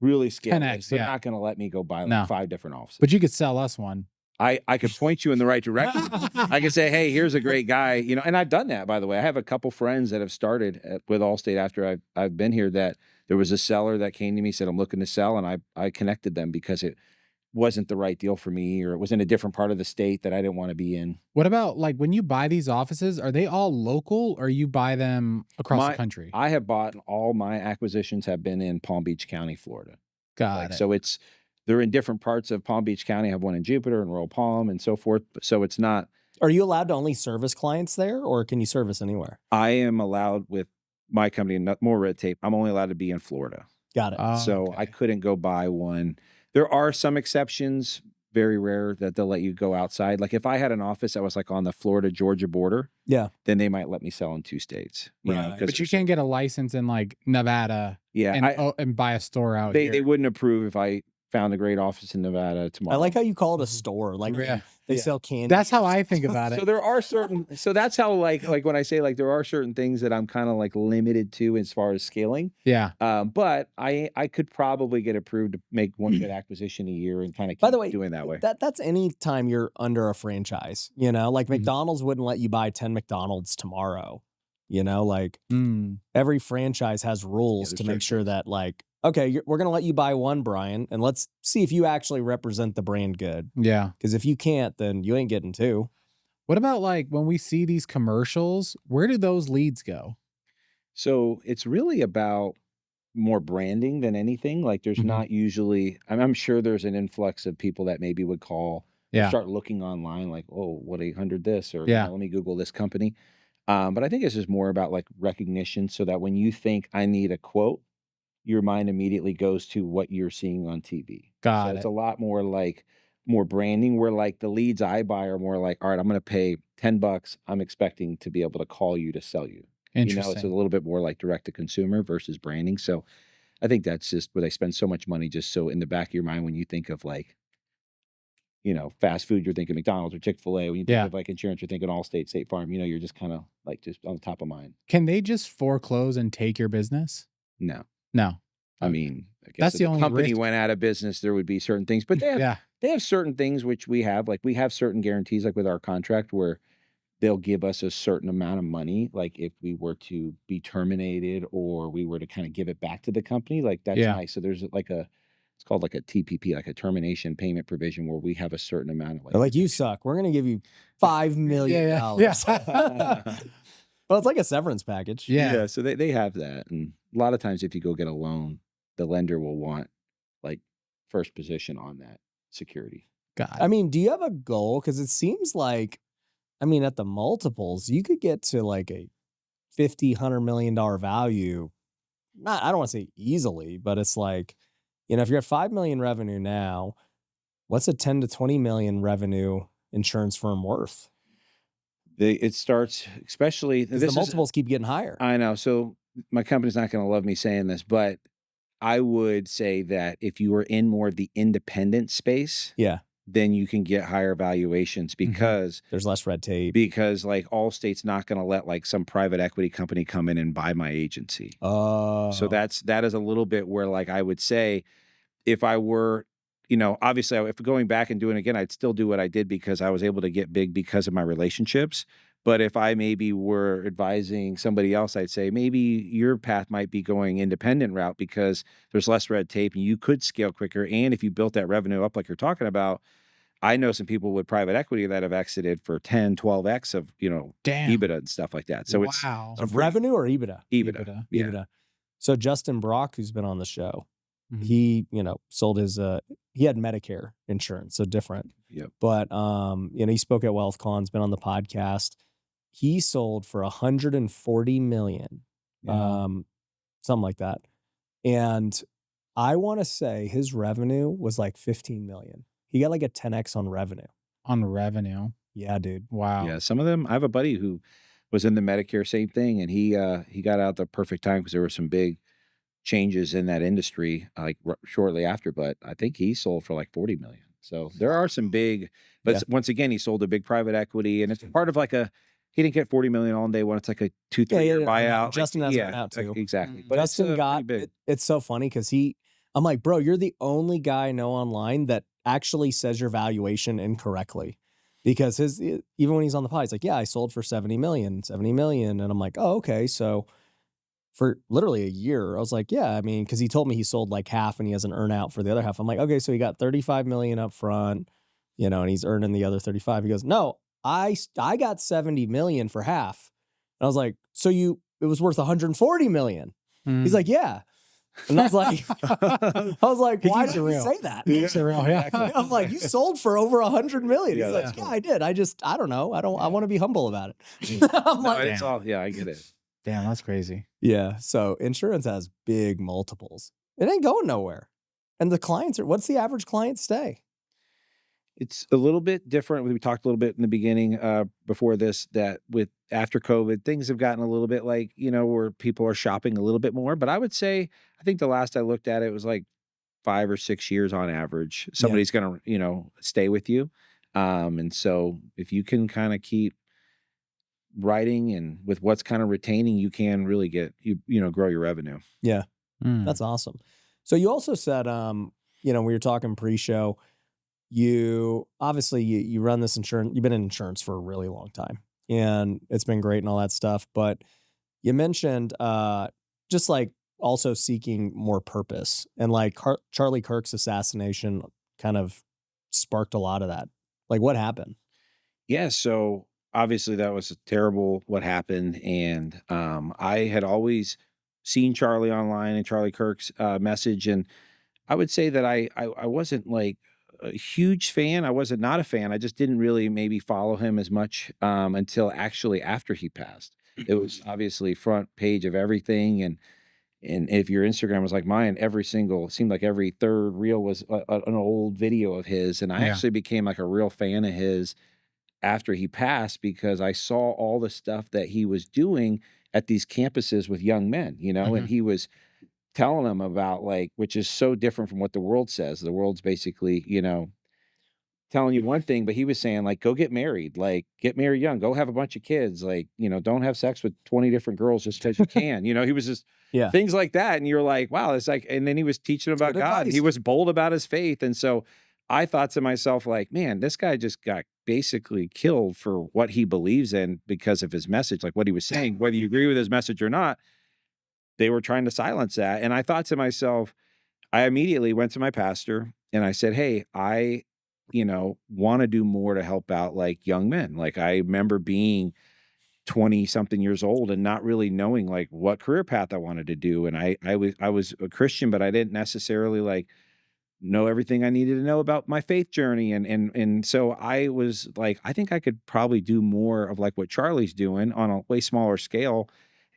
[SPEAKER 1] really scale
[SPEAKER 3] 10x,
[SPEAKER 1] this," they're
[SPEAKER 3] yeah.
[SPEAKER 1] not going to let me go buy like
[SPEAKER 3] No.
[SPEAKER 1] 5 different offices.
[SPEAKER 3] But you could sell us one.
[SPEAKER 1] I could point you in the right direction. I could say, "Hey, here's a great guy," and I've done that, by the way. I have a couple friends that have started with Allstate after I've been here. That there was a seller that came to me, said, "I'm looking to sell," and I connected them because it wasn't the right deal for me, or it was in a different part of the state that I didn't want to be in.
[SPEAKER 3] What about, like, when you buy these offices, are they all local or you buy them across the country?
[SPEAKER 1] I have bought, all my acquisitions have been in Palm Beach County, Florida.
[SPEAKER 3] Got it.
[SPEAKER 1] So they're in different parts of Palm Beach County. I have one in Jupiter and Royal Palm and so forth. So it's not.
[SPEAKER 2] Are you allowed to only service clients there, or can you service anywhere?
[SPEAKER 1] I am allowed with my company, more red tape. I'm only allowed to be in Florida.
[SPEAKER 2] Got it.
[SPEAKER 1] So
[SPEAKER 3] okay.
[SPEAKER 1] I couldn't go buy one. There are some exceptions, very rare, that they'll let you go outside. Like if I had an office that was like on the Florida-Georgia border,
[SPEAKER 2] Yeah.
[SPEAKER 1] then they might let me sell in 2 states.
[SPEAKER 2] Right.
[SPEAKER 3] But you can't get a license in like Nevada
[SPEAKER 1] Yeah,
[SPEAKER 3] and buy a store out
[SPEAKER 1] they
[SPEAKER 3] here.
[SPEAKER 1] wouldn't approve if I found a great office in Nevada tomorrow.
[SPEAKER 2] I like how you call it a store. Like
[SPEAKER 3] Yeah.
[SPEAKER 2] they
[SPEAKER 1] Yeah.
[SPEAKER 2] sell candy.
[SPEAKER 3] That's how I think about it.
[SPEAKER 1] So there are certain, so that's how like when I say like there are certain things that I'm kind of like limited to as far as scaling.
[SPEAKER 3] Yeah.
[SPEAKER 1] But I could probably get approved to make one good acquisition a year and kind of
[SPEAKER 2] By
[SPEAKER 1] keep
[SPEAKER 2] the way,
[SPEAKER 1] doing that way.
[SPEAKER 2] That's any time you're under a franchise, like McDonald's wouldn't let you buy 10 McDonald's tomorrow, like
[SPEAKER 3] Mm.
[SPEAKER 2] every franchise has rules
[SPEAKER 1] there's
[SPEAKER 2] to make
[SPEAKER 1] certain
[SPEAKER 2] sure that like, okay, we're going to let you buy one, Brian, and let's see if you actually represent the brand good.
[SPEAKER 3] Yeah.
[SPEAKER 2] Because if you can't, then you ain't getting 2.
[SPEAKER 3] What about like when we see these commercials, where do those leads go?
[SPEAKER 1] So it's really about more branding than anything. Like there's
[SPEAKER 3] Mhm.
[SPEAKER 1] not usually, I'm sure there's an influx of people that maybe would call,
[SPEAKER 3] Yeah.
[SPEAKER 1] start looking online like, oh, 1-800 this, or
[SPEAKER 3] Yeah.
[SPEAKER 1] let me Google this company. But I think it's just more about like recognition, so that when you think I need a quote, your mind immediately goes to what you're seeing on TV.
[SPEAKER 3] Got
[SPEAKER 1] So
[SPEAKER 3] it.
[SPEAKER 1] it's a lot more like more branding, where like the leads I buy are more like, all right, I'm going to pay $10. I'm expecting to be able to call you to sell you.
[SPEAKER 3] Interesting.
[SPEAKER 1] It's a little bit more like direct to consumer versus branding. So I think that's just where they spend so much money, just so in the back of your mind, when you think of like, fast food, you're thinking McDonald's or Chick-fil-A. When you think
[SPEAKER 3] Yeah.
[SPEAKER 1] of like insurance, you're thinking Allstate, State Farm. You're just kind of like just on the top of mind.
[SPEAKER 3] Can they just foreclose and take your business?
[SPEAKER 1] No.
[SPEAKER 3] No.
[SPEAKER 1] I mean, I guess
[SPEAKER 3] That's
[SPEAKER 1] if
[SPEAKER 3] the
[SPEAKER 1] the
[SPEAKER 3] only
[SPEAKER 1] company
[SPEAKER 3] risk.
[SPEAKER 1] went out of business, there would be certain things, but
[SPEAKER 3] Yeah.
[SPEAKER 1] they have certain things which we have. Like we have certain guarantees, like with our contract, where they'll give us a certain amount of money, like if we were to be terminated or we were to kind of give it back to the company, like that's
[SPEAKER 3] Yeah.
[SPEAKER 1] nice. So there's like it's called like a TPP, like a termination payment provision, where we have a certain amount of
[SPEAKER 2] They're like, you
[SPEAKER 1] protection.
[SPEAKER 2] suck. We're going to give you $5 million.
[SPEAKER 3] Yeah.
[SPEAKER 2] Well, it's like a severance package.
[SPEAKER 3] Yeah.
[SPEAKER 1] So they have that, and a lot of times if you go get a loan, the lender will want like first position on that security.
[SPEAKER 3] God.
[SPEAKER 2] I mean, do you have a goal? Because it seems like, I mean, at the multiples, you could get to like a $50-100 million value. I don't want to say easily, but it's like, if you're at 5 million revenue now, what's a 10 to 20 million revenue insurance firm worth?
[SPEAKER 1] It starts, especially
[SPEAKER 2] Because the multiples keep getting higher.
[SPEAKER 1] I know. So my company's not going to love me saying this, but I would say that if you are in more of the independent space,
[SPEAKER 2] Yeah,
[SPEAKER 1] then you can get higher valuations because
[SPEAKER 2] there's less red tape.
[SPEAKER 1] Because like Allstate's not going to let like some private equity company come in and buy my agency. So that is a little bit where like I would say if I were, obviously if going back and doing it again, I'd still do what I did because I was able to get big because of my relationships. But if I maybe were advising somebody else, I'd say maybe your path might be going independent route because there's less red tape and you could scale quicker. And if you built that revenue up like you're talking about, I know some people with private equity that have exited for 10, 12x of,
[SPEAKER 3] Damn.
[SPEAKER 1] EBITDA and stuff like that. So it's
[SPEAKER 2] of revenue or EBITDA?
[SPEAKER 1] EBITDA. Yeah.
[SPEAKER 2] EBITDA. So Justin Brock, who's been on the show,
[SPEAKER 3] Mhm.
[SPEAKER 2] he, sold his, he had Medicare insurance, so different.
[SPEAKER 1] Yep.
[SPEAKER 2] But, he spoke at WealthCon's, been on the podcast. He sold for 140 million,
[SPEAKER 3] Yeah.
[SPEAKER 2] something like that. And I want to say his revenue was like 15 million. He got like a 10x on revenue.
[SPEAKER 3] On revenue.
[SPEAKER 2] Yeah, dude.
[SPEAKER 3] Wow.
[SPEAKER 1] Yeah, some of them. I have a buddy who was in the Medicare, same thing, and he got out at the perfect time because there were some big changes in that industry like shortly after. But I think he sold for like 40 million. So there are some big. But once again, he sold a big private equity, and it's part of like he didn't get 40 million all in day one. It's like a 2-3 year buyout.
[SPEAKER 2] Justin has it out too.
[SPEAKER 1] Exactly. But
[SPEAKER 2] Justin got
[SPEAKER 1] big.
[SPEAKER 2] It's so funny because I'm like, bro, you're the only guy I know online that actually says your valuation incorrectly. Because even when he's on the pod, he's like, yeah, I sold for 70 million. And I'm like, oh, okay. So for literally a year, I was like, yeah, I mean, because he told me he sold like half and he has an earn out for the other half. I'm like, okay, so he got 35 million up front, and he's earning the other 35. He goes, no, I got 70 million for half. And I was like, so it was worth 140 million. He's like, yeah. And I was like, why did you say that?
[SPEAKER 3] Yeah.
[SPEAKER 2] I'm like, you sold for over 100 million.
[SPEAKER 1] Yeah,
[SPEAKER 2] He's
[SPEAKER 1] that's
[SPEAKER 2] like,
[SPEAKER 1] cool.
[SPEAKER 2] yeah, I did. I don't know. I want to be humble about it. I'm
[SPEAKER 1] No,
[SPEAKER 2] like,
[SPEAKER 1] it's all, I get it.
[SPEAKER 3] Damn, that's crazy.
[SPEAKER 2] yeah. So insurance has big multiples. It ain't going nowhere. And the clients what's the average client stay?
[SPEAKER 1] It's a little bit different. We talked a little bit in the beginning before this that with after COVID, things have gotten a little bit like, where people are shopping a little bit more. But I would say, I think the last I looked at it was like 5 or 6 years on average. Somebody's going to, stay with you. And so if you can kind of keep writing and with what's kind of retaining, you can really grow your revenue.
[SPEAKER 2] Yeah.
[SPEAKER 3] Mm.
[SPEAKER 2] That's awesome. So you also said, we were talking pre-show, you obviously you run this insurance, you've been in insurance for a really long time and it's been great and all that stuff. But you mentioned just like also seeking more purpose and like Charlie Kirk's assassination kind of sparked a lot of that. Like what happened?
[SPEAKER 1] Yeah. So obviously that was terrible what happened. And I had always seen Charlie online and Charlie Kirk's message. And I would say that I wasn't like a huge fan. I wasn't not a fan. I just didn't really maybe follow him as much until actually after he passed. It was obviously front page of everything. And if your Instagram was like mine, seemed like every third reel was an old video of his. And I actually became like a real fan of his after he passed because I saw all the stuff that he was doing at these campuses with young men, and he was telling them about which is so different from what the world says. The world's basically, telling you one thing, but he was saying like, go get married, like get married young, go have a bunch of kids, like, don't have sex with 20 different girls just because you can. He was just
[SPEAKER 2] Yeah.
[SPEAKER 1] things like that. And you're like, wow, it's like, and then he was teaching about
[SPEAKER 2] good
[SPEAKER 1] God. And he
[SPEAKER 2] advice.
[SPEAKER 1] was bold about his faith. And so I thought to myself, like, man, this guy just got basically killed for what he believes in because of his message, like what he was saying, whether you agree with his message or not, they were trying to silence that. And I thought to myself, I immediately went to my pastor and I said, hey, I, want to do more to help out like young men. Like I remember being 20 something years old and not really knowing like what career path I wanted to do. And I was a Christian, but I didn't necessarily like know everything I needed to know about my faith journey. And so I was like, I think I could probably do more of like what Charlie's doing on a way smaller scale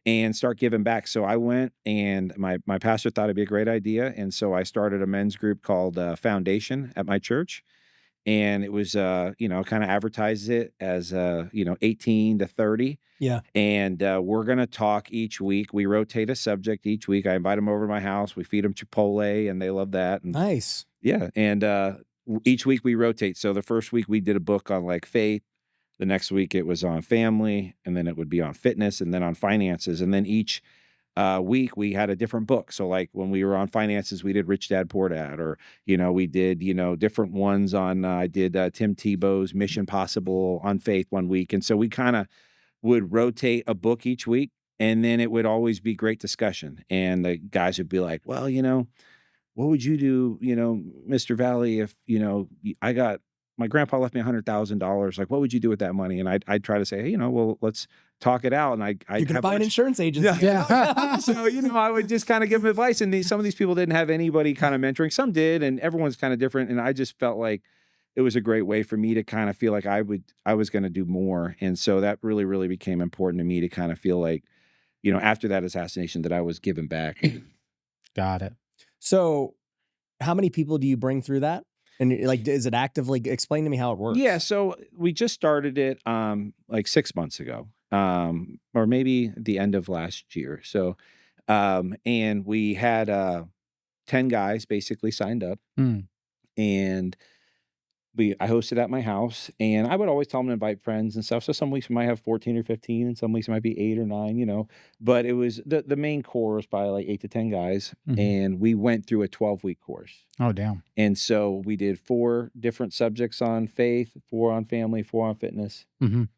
[SPEAKER 1] and start giving back. So I went and my pastor thought it'd be a great idea. And so I started a men's group called Foundation at my church. And it was, kind of advertised it as, 18 to 30.
[SPEAKER 2] Yeah.
[SPEAKER 1] And we're going to talk each week. We rotate a subject each week. I invite them over to my house. We feed them Chipotle and they love that. And
[SPEAKER 2] Nice.
[SPEAKER 1] yeah. And each week we rotate. So the first week we did a book on like faith. The next week it was on family, and then it would be on fitness, and then on finances. And then each week we had a different book. So like when we were on finances, we did Rich Dad Poor Dad, or, we did, different ones on, I did Tim Tebow's Mission Possible on faith one week. And so we kind of would rotate a book each week, and then it would always be great discussion. And the guys would be like, well, what would you do, Mr. Valley, if, I got, my grandpa left me $100,000. Like, what would you do with that money? And I'd try to say, hey, well, let's talk it out. And
[SPEAKER 2] You can buy an insurance agency.
[SPEAKER 3] Yeah.
[SPEAKER 1] So, I would just kind of give them advice. And some of these people didn't have anybody kind of mentoring. Some did, and everyone's kind of different. And I just felt like it was a great way for me to kind of feel like I was going to do more. And so that really, really became important to me to kind of feel like, after that assassination, that I was giving back.
[SPEAKER 3] Got it.
[SPEAKER 2] So how many people do you bring through that? And like, is it actively, explain to me how it works?
[SPEAKER 1] Yeah. So we just started it like 6 months ago, or maybe at the end of last year. So, and we had 10 guys basically signed up, and I hosted at my house, and I would always tell them to invite friends and stuff. So some weeks we might have 14 or 15, and some weeks it might be 8 or 9, but it was the main core was probably like 8 to 10 guys. And we went through a 12-week course.
[SPEAKER 3] Oh, damn.
[SPEAKER 1] And so we did 4 different subjects on faith, 4 on family, 4 on fitness. I'm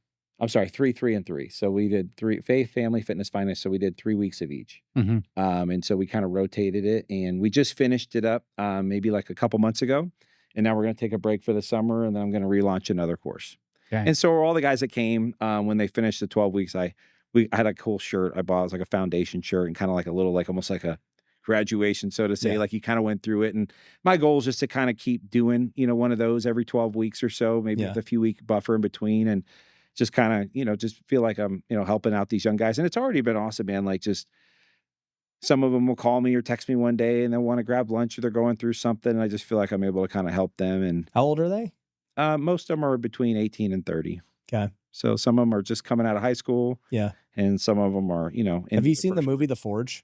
[SPEAKER 1] sorry, 3, 3, and 3. So we did 3, faith, family, fitness, finance. So we did 3 weeks of each. And so we kind of rotated it, and we just finished it up maybe like a couple months ago. And now we're going to take a break for the summer, and then I'm going to relaunch another course.
[SPEAKER 3] Okay.
[SPEAKER 1] And so all the guys that came, when they finished the 12 weeks, I had a cool shirt I bought. It was like a foundation shirt, and kind of like a little, like almost like a graduation, so to say. Like you kind of went through it. And my goal is just to kind of keep doing, one of those every 12 weeks or so, maybe with a few week buffer in between, and just kind of, just feel like I'm, helping out these young guys. And it's already been awesome, man. Like just, some of them will call me or text me one day and they'll want to grab lunch, or they're going through something. And I just feel like I'm able to kind of help them. And
[SPEAKER 2] how old are they?
[SPEAKER 1] Most of them are between 18 and 30.
[SPEAKER 2] Okay.
[SPEAKER 1] So some of them are just coming out of high school.
[SPEAKER 2] Yeah.
[SPEAKER 1] And some of them are,
[SPEAKER 2] Have you seen the movie The Forge?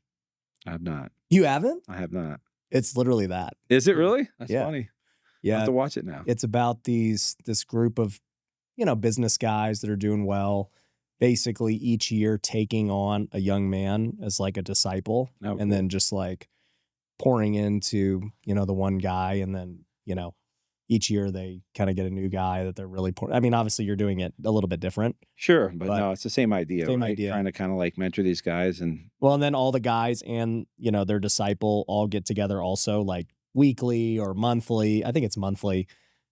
[SPEAKER 1] I have not.
[SPEAKER 2] You haven't?
[SPEAKER 1] I have not.
[SPEAKER 2] It's literally that.
[SPEAKER 1] Is it really? That's
[SPEAKER 2] Yeah.
[SPEAKER 1] funny.
[SPEAKER 2] Yeah.
[SPEAKER 1] I'll have to watch it now.
[SPEAKER 2] It's about this group of, business guys that are doing well, basically each year taking on a young man as like a disciple, and then just like pouring into, the one guy. And then, each year they kind of get a new guy that they're really I mean, obviously you're doing it a little bit different.
[SPEAKER 1] Sure. But no, it's the same idea.
[SPEAKER 2] Same
[SPEAKER 1] right?
[SPEAKER 2] idea.
[SPEAKER 1] Trying to kind of like mentor these guys. And
[SPEAKER 2] well, and then all the guys and, their disciple all get together also like weekly or monthly. I think it's monthly.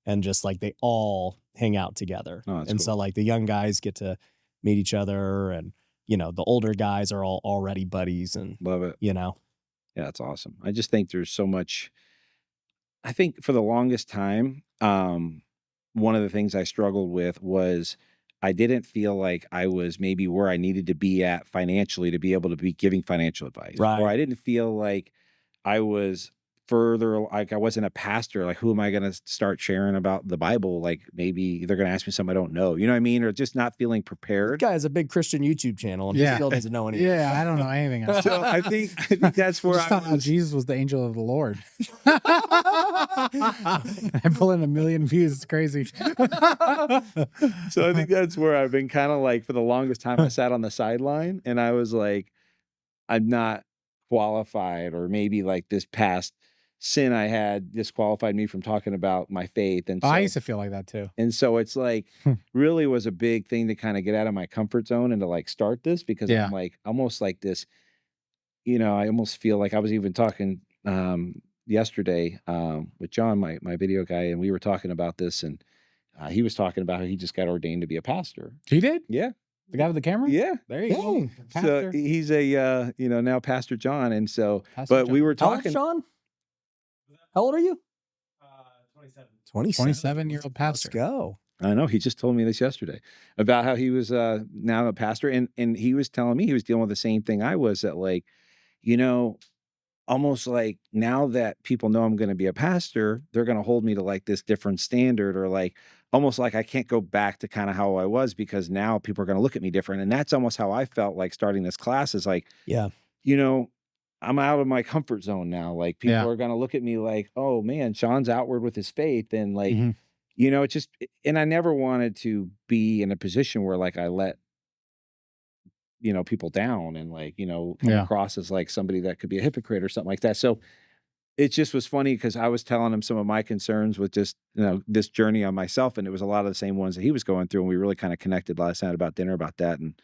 [SPEAKER 2] And just like they all hang out together.
[SPEAKER 1] Oh, that's
[SPEAKER 2] and
[SPEAKER 1] cool.
[SPEAKER 2] so like the young guys get to meet each other, and, the older guys are all already buddies, and
[SPEAKER 1] love it.
[SPEAKER 2] Yeah,
[SPEAKER 1] it's awesome. I just think there's so much. I think for the longest time, one of the things I struggled with was I didn't feel like I was maybe where I needed to be at financially to be able to be giving financial advice.
[SPEAKER 2] Right.
[SPEAKER 1] Or I didn't feel like I was further, like I wasn't a pastor. Like, who am I going to start sharing about the Bible? Like, maybe they're going to ask me something I don't know. You know what I mean? Or just not feeling
[SPEAKER 2] This
[SPEAKER 1] prepared.
[SPEAKER 2] guy has a big Christian YouTube channel and he
[SPEAKER 3] Yeah.
[SPEAKER 2] still doesn't know anything.
[SPEAKER 3] Yeah, I don't know anything else.
[SPEAKER 1] So I think that's where
[SPEAKER 3] Just
[SPEAKER 1] I
[SPEAKER 3] thought
[SPEAKER 1] was.
[SPEAKER 3] Jesus was the angel of the Lord. I'm pulling 1 million views. It's crazy.
[SPEAKER 1] So I think that's where I've been kind of like, for the longest time, I sat on the sideline and I was like, I'm not qualified, or maybe like this past sin I had disqualified me from talking about my faith. And
[SPEAKER 3] Oh,
[SPEAKER 1] so,
[SPEAKER 3] I used to feel like that too.
[SPEAKER 1] and so it's like really was a big thing to kind of get out of my comfort zone and to like start this, because
[SPEAKER 3] Yeah.
[SPEAKER 1] I'm like almost like this, you know, I almost feel like I was even talking yesterday with John, my video guy, and we were talking about this, and he was talking about how he just got ordained to be a pastor.
[SPEAKER 3] He did?
[SPEAKER 1] Yeah.
[SPEAKER 3] The guy with the camera?
[SPEAKER 1] Yeah.
[SPEAKER 3] There you go.
[SPEAKER 2] Dang.
[SPEAKER 1] So
[SPEAKER 3] Pastor.
[SPEAKER 1] he's a you know, now Pastor John. And so,
[SPEAKER 3] Pastor
[SPEAKER 1] but we
[SPEAKER 3] John.
[SPEAKER 1] were
[SPEAKER 2] How old,
[SPEAKER 1] talking.
[SPEAKER 2] Sean? How old are you?
[SPEAKER 4] 27.
[SPEAKER 2] 27.
[SPEAKER 3] 27-year-old
[SPEAKER 2] Let's
[SPEAKER 3] pastor.
[SPEAKER 2] go.
[SPEAKER 1] I know, he just told me this yesterday about how he was now a pastor, and he was telling me he was dealing with the same thing I was, that like, you know, almost like now that people know I'm going to be a pastor, they're going to hold me to like this different standard, or like almost like I can't go back to kind of how I was, because now people are going to look at me different. And that's almost how I felt like starting this class, is like,
[SPEAKER 2] Yeah.
[SPEAKER 1] you know, I'm out of my comfort zone now. Like, people
[SPEAKER 3] Yeah.
[SPEAKER 1] are going to look at me like, oh man, Sean's outward with his faith. And like,
[SPEAKER 3] Mhm.
[SPEAKER 1] you know, it's just, and I never wanted to be in a position where like I let, you know, people down and like, you know, come
[SPEAKER 3] Yeah.
[SPEAKER 1] across as like somebody that could be a hypocrite or something like that. So it just was funny, because I was telling him some of my concerns with just, you know, this journey on myself. And it was a lot of the same ones that he was going through. And we really kind of connected last night about dinner about that, and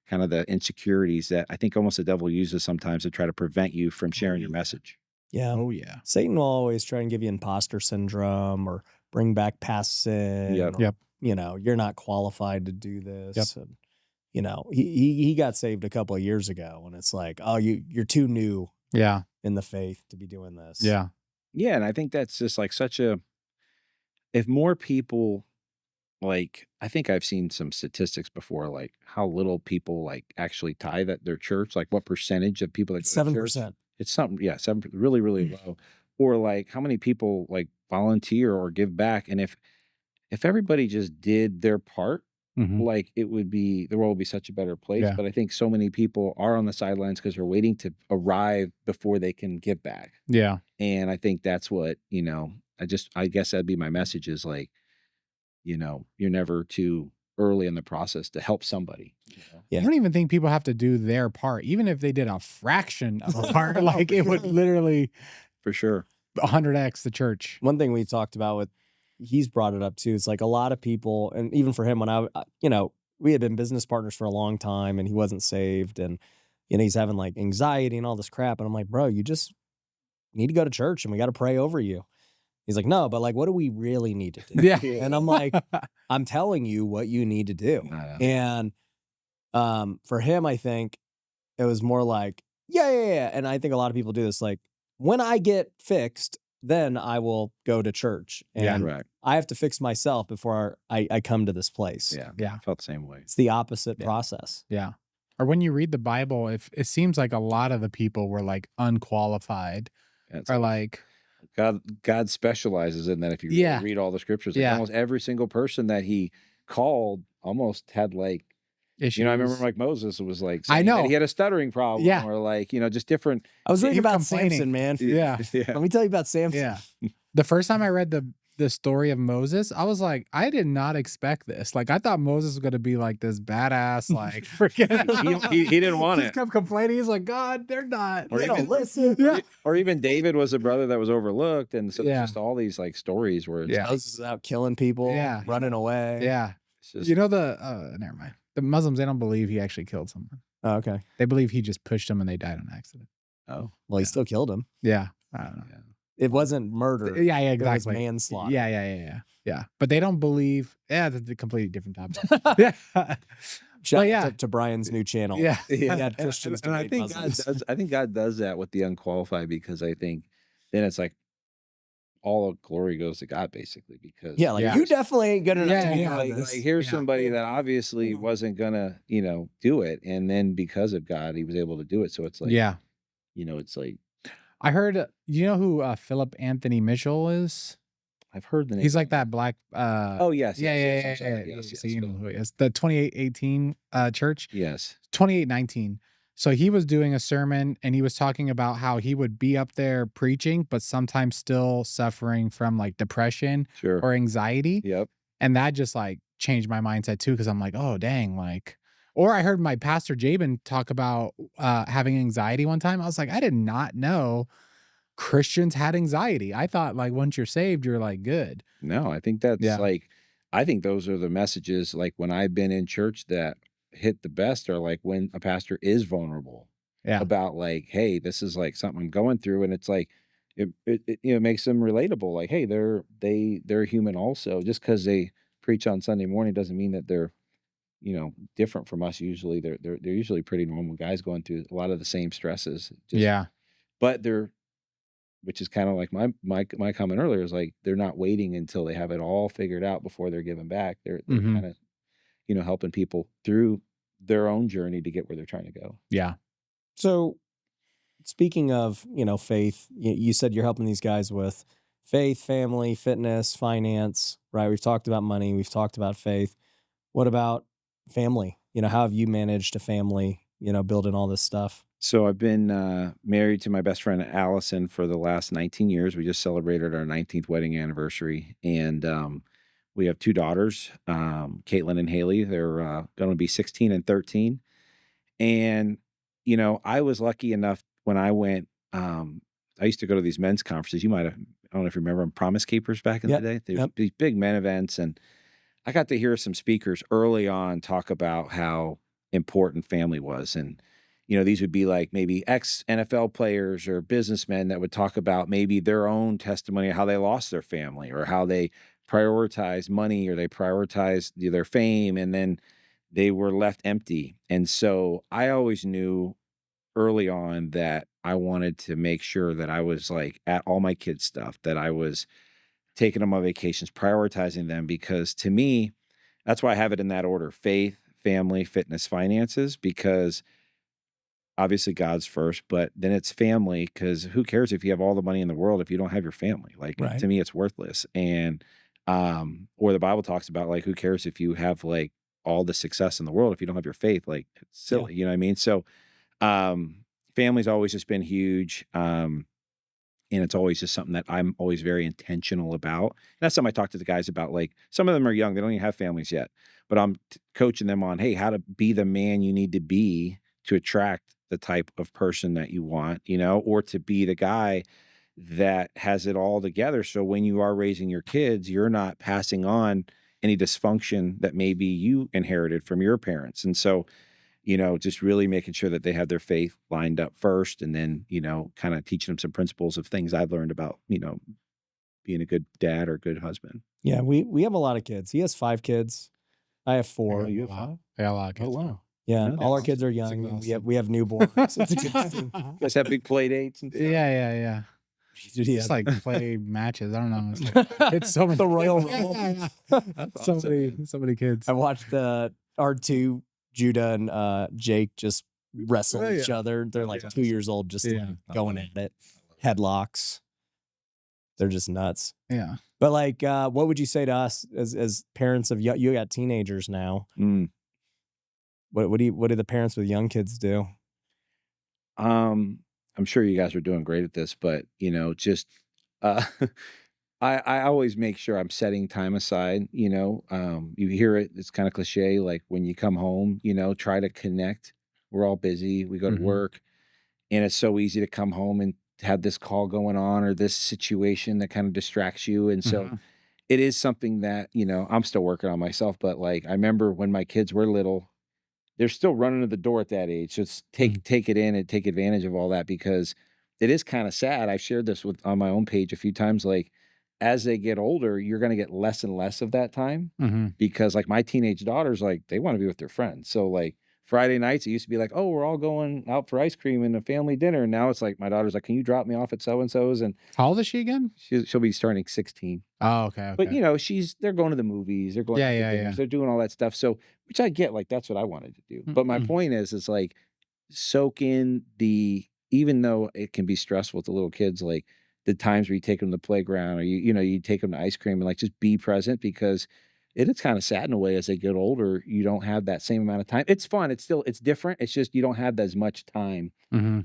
[SPEAKER 1] kind of the insecurities that I think almost the devil uses sometimes to try to prevent you from sharing your message.
[SPEAKER 2] Yeah.
[SPEAKER 3] Oh, yeah.
[SPEAKER 2] Satan will always try and give you imposter syndrome or bring back past sin.
[SPEAKER 1] Yep.
[SPEAKER 2] Or,
[SPEAKER 3] Yep.
[SPEAKER 2] you know, you're not qualified to do this.
[SPEAKER 3] Yep.
[SPEAKER 2] And, you know, he got saved a couple of years ago, and it's like, oh, you're too new
[SPEAKER 3] Yeah.
[SPEAKER 2] in the faith to be doing this.
[SPEAKER 3] Yeah.
[SPEAKER 1] Yeah. And I think that's just like such a, if more people, like, I think I've seen some statistics before, like how little people like actually tithe at their church, like what percentage of people that
[SPEAKER 2] It's
[SPEAKER 1] go to church.
[SPEAKER 2] 7%.
[SPEAKER 1] It's something, yeah, 7, really, really low. Or like how many people like volunteer or give back. And if everybody just did their part,
[SPEAKER 3] Mhm.
[SPEAKER 1] like it would be, the world would be such a better place.
[SPEAKER 3] Yeah.
[SPEAKER 1] But I think so many people are on the sidelines because they're waiting to arrive before they can give back.
[SPEAKER 3] Yeah.
[SPEAKER 1] And I think that's what, you know, I guess that'd be my message, is like, you know, you're never too early in the process to help somebody. You know?
[SPEAKER 2] Yeah.
[SPEAKER 3] I don't even think people have to do their part. Even if they did a fraction of a part, like it would literally
[SPEAKER 1] For sure.
[SPEAKER 3] 100x the church.
[SPEAKER 2] One thing we talked about with, he's brought it up too. It's like a lot of people, and even for him, when you know, we had been business partners for a long time and he wasn't saved, and, you know, he's having like anxiety and all this crap. And I'm like, bro, you just need to go to church and we got to pray over you. He's like, no, but like, what do we really need to do?
[SPEAKER 3] Yeah.
[SPEAKER 2] And I'm like, I'm telling you what you need to do. And for him, I think it was more like, yeah. And I think a lot of people do this. Like, when I get fixed, then I will go to church.
[SPEAKER 3] Yeah,
[SPEAKER 2] And
[SPEAKER 1] right.
[SPEAKER 2] I have to fix myself before I come to this place.
[SPEAKER 1] Yeah.
[SPEAKER 3] Yeah.
[SPEAKER 1] I felt the same way.
[SPEAKER 2] It's the opposite
[SPEAKER 3] Yeah.
[SPEAKER 2] process.
[SPEAKER 3] Yeah. Or when you read the Bible, if it seems like a lot of the people were like unqualified,
[SPEAKER 1] That's
[SPEAKER 3] or like,
[SPEAKER 1] God specializes in that. If you really
[SPEAKER 3] Yeah.
[SPEAKER 1] read all the scriptures, like
[SPEAKER 3] Yeah.
[SPEAKER 1] almost every single person that he called almost had like,
[SPEAKER 3] issues.
[SPEAKER 1] you know, I remember like Moses was like,
[SPEAKER 3] I
[SPEAKER 1] saying that
[SPEAKER 3] know.
[SPEAKER 1] he had a stuttering problem,
[SPEAKER 3] Yeah.
[SPEAKER 1] or like, you know, just different.
[SPEAKER 2] I was reading
[SPEAKER 3] He
[SPEAKER 2] about
[SPEAKER 3] complaining.
[SPEAKER 2] Samson, man.
[SPEAKER 3] Yeah.
[SPEAKER 1] Yeah.
[SPEAKER 2] Let me tell you about Samson.
[SPEAKER 3] Yeah. The first time I read the story of Moses, I was like, I did not expect this. Like, I thought Moses was going to be like this badass, like freaking.
[SPEAKER 1] He didn't want
[SPEAKER 3] Just
[SPEAKER 1] it.
[SPEAKER 3] kept complaining. He's like, God, they're not.
[SPEAKER 1] Or
[SPEAKER 2] They
[SPEAKER 1] even-
[SPEAKER 2] don't listen.
[SPEAKER 3] Yeah.
[SPEAKER 1] Or even David was a brother that was overlooked. And so
[SPEAKER 3] Yeah.
[SPEAKER 1] there's just all these like stories where it's,
[SPEAKER 3] Yeah.
[SPEAKER 2] Moses is out killing people,
[SPEAKER 3] Yeah.
[SPEAKER 2] running away.
[SPEAKER 3] Yeah.
[SPEAKER 1] it's just,
[SPEAKER 3] You know, never mind. The Muslims, they don't believe he actually killed someone.
[SPEAKER 2] Oh, okay.
[SPEAKER 3] They believe he just pushed them and they died on accident.
[SPEAKER 1] oh,
[SPEAKER 2] Well, he
[SPEAKER 3] Yeah.
[SPEAKER 2] still killed him.
[SPEAKER 3] Yeah. I don't know.
[SPEAKER 1] yeah.
[SPEAKER 2] It wasn't murder.
[SPEAKER 3] Yeah,
[SPEAKER 2] It was
[SPEAKER 3] exactly.
[SPEAKER 2] manslaughter.
[SPEAKER 3] Yeah. But they don't believe. Yeah, that's a completely different topic. Yeah.
[SPEAKER 2] Shout
[SPEAKER 3] But yeah.
[SPEAKER 2] out to Brian's new channel.
[SPEAKER 3] Yeah.
[SPEAKER 2] Yeah,
[SPEAKER 1] And-
[SPEAKER 2] Christians
[SPEAKER 1] and I
[SPEAKER 2] debate
[SPEAKER 1] think God
[SPEAKER 2] Muslims.
[SPEAKER 1] does. I think God does that with the unqualified, because I think then it's like all of glory goes to God, basically. Because
[SPEAKER 2] Yeah, like
[SPEAKER 3] Yeah.
[SPEAKER 2] you definitely ain't good enough
[SPEAKER 3] Yeah,
[SPEAKER 2] to be
[SPEAKER 3] yeah.
[SPEAKER 2] doing
[SPEAKER 1] like,
[SPEAKER 2] this.
[SPEAKER 1] here's
[SPEAKER 3] Yeah.
[SPEAKER 1] somebody that obviously wasn't gonna, you know, do it, and then because of God, he was able to do it. So it's like,
[SPEAKER 3] Yeah.
[SPEAKER 1] you know, it's like,
[SPEAKER 3] I heard, you know who Philip Anthony Mitchell is?
[SPEAKER 1] I've heard the name.
[SPEAKER 3] He's like that black.
[SPEAKER 1] Oh, yes,
[SPEAKER 3] Yeah,
[SPEAKER 1] yes,
[SPEAKER 3] yeah,
[SPEAKER 1] yes, I'm
[SPEAKER 3] yeah,
[SPEAKER 1] sorry.
[SPEAKER 3] yeah.
[SPEAKER 1] Yes,
[SPEAKER 3] So
[SPEAKER 1] yes,
[SPEAKER 3] you know
[SPEAKER 1] Philip.
[SPEAKER 3] who he is. The 2818 church,
[SPEAKER 1] Yes.
[SPEAKER 3] 2819. So he was doing a sermon and he was talking about how he would be up there preaching, but sometimes still suffering from like depression
[SPEAKER 1] Sure.
[SPEAKER 3] or anxiety.
[SPEAKER 1] Yep.
[SPEAKER 3] And that just like changed my mindset too, because I'm like, oh dang, like, or I heard my pastor Jabin talk about having anxiety one time. I was like, I did not know Christians had anxiety. I thought like once you're saved, you're like good.
[SPEAKER 1] No, I think that's
[SPEAKER 3] Yeah.
[SPEAKER 1] like, I think those are the messages, like, when I've been in church that hit the best are, like, when a pastor is vulnerable
[SPEAKER 3] Yeah.
[SPEAKER 1] about, like, "Hey, this is, like, something I'm going through," and it's like, makes them relatable, like, "Hey, they're human also." Just because they preach on Sunday morning doesn't mean that they're, different from us usually. They're usually pretty normal guys going through a lot of the same stresses, just
[SPEAKER 3] Yeah.
[SPEAKER 1] but they're which is kinda like my comment earlier is, like, they're not waiting until they have it all figured out before they're giving back. They're
[SPEAKER 3] Hmm.
[SPEAKER 1] kinda, helping people through their own journey to get where they're trying to go.
[SPEAKER 3] Yeah.
[SPEAKER 2] So speaking of, faith, you said you're helping these guys with faith, family, fitness, finance, right? We've talked about money, we've talked about faith. What about family? How have you managed a family, building all this stuff?
[SPEAKER 1] So I've been, married to my best friend Allison for the last 19 years. We just celebrated our 19th wedding anniversary, and, we have 2 daughters, Caitlin and Haley. They're, gonna be 16 and 13. And, I was lucky enough when I went, I used to go to these men's conferences. You might have, I don't know if you remember them, Promise Keepers back in the
[SPEAKER 2] Yep.
[SPEAKER 1] day. There's
[SPEAKER 2] Yep.
[SPEAKER 1] these big men events, and I got to hear some speakers early on talk about how important family was. And, these would be like maybe ex NFL players or businessmen that would talk about maybe their own testimony of how they lost their family or how they prioritized money or they prioritized their fame. And then they were left empty. And so I always knew early on that I wanted to make sure that I was like at all my kids' stuff, that I was taking them on vacations, prioritizing them, because to me, that's why I have it in that order: faith, family, fitness, finances, because obviously God's first, but then it's family, because who cares if you have all the money in the world if you don't have your family? Like,
[SPEAKER 2] Right.
[SPEAKER 1] to me, it's worthless. And or the Bible talks about, like, who cares if you have like all the success in the world if you don't have your faith? Like, it's silly, you know what I mean? So family's always just been huge. And it's always just something that I'm always very intentional about. And that's something I talk to the guys about. Like, some of them are young, they don't even have families yet, but I'm coaching them on, hey, how to be the man you need to be to attract the type of person that you want, or to be the guy that has it all together. So when you are raising your kids, you're not passing on any dysfunction that maybe you inherited from your parents. And so, just really making sure that they have their faith lined up first, and then, kind of teaching them some principles of things I've learned about, being a good dad or a good husband.
[SPEAKER 2] Yeah, we have a lot of kids. He has 5 kids. I have 4.
[SPEAKER 1] you have
[SPEAKER 3] Wow.
[SPEAKER 1] 5?
[SPEAKER 3] Yeah, a lot of kids.
[SPEAKER 1] Oh, wow.
[SPEAKER 2] Yeah,
[SPEAKER 1] No,
[SPEAKER 2] all our
[SPEAKER 1] that's
[SPEAKER 2] kids are
[SPEAKER 3] That's
[SPEAKER 2] young.
[SPEAKER 3] exhausting.
[SPEAKER 2] We have newborns. It's exhausting.
[SPEAKER 1] You guys have big play dates and stuff?
[SPEAKER 3] Yeah.
[SPEAKER 2] Dude, he
[SPEAKER 3] Just
[SPEAKER 2] had-
[SPEAKER 3] like play matches. I don't know. It's, like, it's so many.
[SPEAKER 2] The Royal
[SPEAKER 3] Yeah,
[SPEAKER 2] Rumble.
[SPEAKER 3] yeah.
[SPEAKER 1] That's
[SPEAKER 3] So
[SPEAKER 1] awesome,
[SPEAKER 3] many,
[SPEAKER 1] man.
[SPEAKER 3] so many kids.
[SPEAKER 2] I watched R2, Judah, and Jake just wrestle
[SPEAKER 3] Oh, yeah.
[SPEAKER 2] each other. They're like
[SPEAKER 3] Yeah.
[SPEAKER 2] 2 years old, just
[SPEAKER 3] Yeah.
[SPEAKER 2] like going at it. Headlocks. They're just nuts.
[SPEAKER 3] Yeah.
[SPEAKER 2] But like, what would you say to us as parents of you got teenagers now?
[SPEAKER 1] Mm.
[SPEAKER 2] What do the parents with young kids do?
[SPEAKER 1] I'm sure you guys are doing great at this, but, just, uh, I always make sure I'm setting time aside. You hear it, it's kind of cliche, like when you come home, try to connect. We're all busy, we go to
[SPEAKER 3] Mhm.
[SPEAKER 1] work, and it's so easy to come home and have this call going on or this situation that kind of distracts you. And so
[SPEAKER 3] Mhm.
[SPEAKER 1] it is something that, I'm still working on myself, but like, I remember when my kids were little, they're still running to the door at that age. Just take it in and take advantage of all that, because it is kind of sad. I've shared this on my own page a few times. Like, as they get older, you're going to get less and less of that time,
[SPEAKER 3] Mhm.
[SPEAKER 1] because like my teenage daughters, like, they want to be with their friends. So like Friday nights, it used to be like, oh, we're all going out for ice cream and a family dinner. And now it's like my daughter's like, can you drop me off at so and so's? And
[SPEAKER 3] How old is she again?
[SPEAKER 1] she'll be starting 16.
[SPEAKER 3] Oh, okay.
[SPEAKER 1] But
[SPEAKER 3] Okay.
[SPEAKER 1] they're going to the movies, they're going
[SPEAKER 3] Yeah,
[SPEAKER 1] out to
[SPEAKER 3] yeah,
[SPEAKER 1] dinners,
[SPEAKER 3] yeah.
[SPEAKER 1] they're doing all that stuff. So, which I get, like, that's what I wanted to do. But my
[SPEAKER 3] Mm-mm.
[SPEAKER 1] point is like, soak in the even though it can be stressful with the little kids, like the times where you take them to the playground or you take them to ice cream and like just be present because it is kind of sad in a way as they get older. You don't have that same amount of time. It's fun. It's different. It's just you don't have as much time
[SPEAKER 3] Hmm.